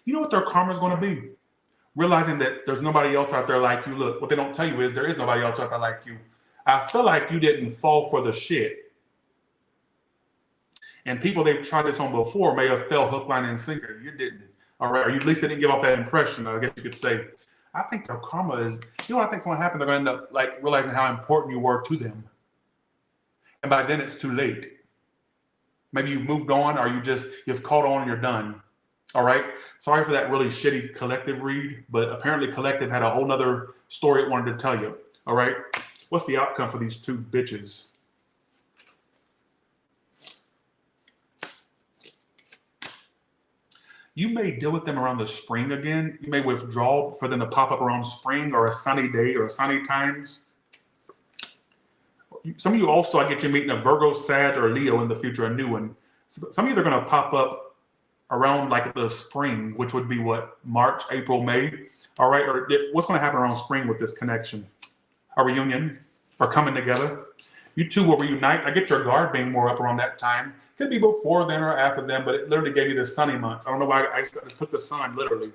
You know what their karma is going to be? Realizing that there's nobody else out there like you. Look, what they don't tell you is there is nobody else out there like you. I feel like you didn't fall for the shit. And people they've tried this on before may have fell hook, line, and sinker. You didn't. All right, or you at least didn't give off that impression, I guess you could say. I think their karma is, you know what I think's going to happen? They're going to end up like realizing how important you were to them. And by then it's too late. Maybe you've moved on or you've caught on and you're done. All right. Sorry for that really shitty collective read, but apparently collective had a whole nother story it wanted to tell you. All right. What's the outcome for these two bitches? You may deal with them around the spring again. You may withdraw for them to pop up around spring or a sunny day or sunny times. Some of you also, I get you meeting a Virgo, Sag, or Leo in the future, a new one. Some of you are going to pop up around like the spring, which would be what, March, April, May. All right. Or what's going to happen around spring with this connection? A reunion or coming together. You two will reunite. I get your guard being more up around that time. Could be before then or after then, but it literally gave me the sunny months. I don't know why I just took the sun literally.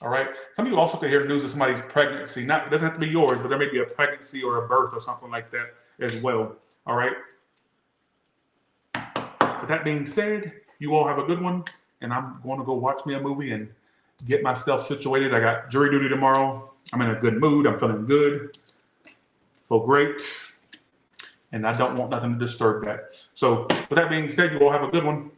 All right. Some of you also could hear news of somebody's pregnancy. It doesn't have to be yours, but there may be a pregnancy or a birth or something like that as well. All right. With that being said, you all have a good one. And I'm going to go watch me a movie and get myself situated. I got jury duty tomorrow. I'm in a good mood. I'm feeling good. Feel great. And I don't want nothing to disturb that. So with that being said, you all have a good one.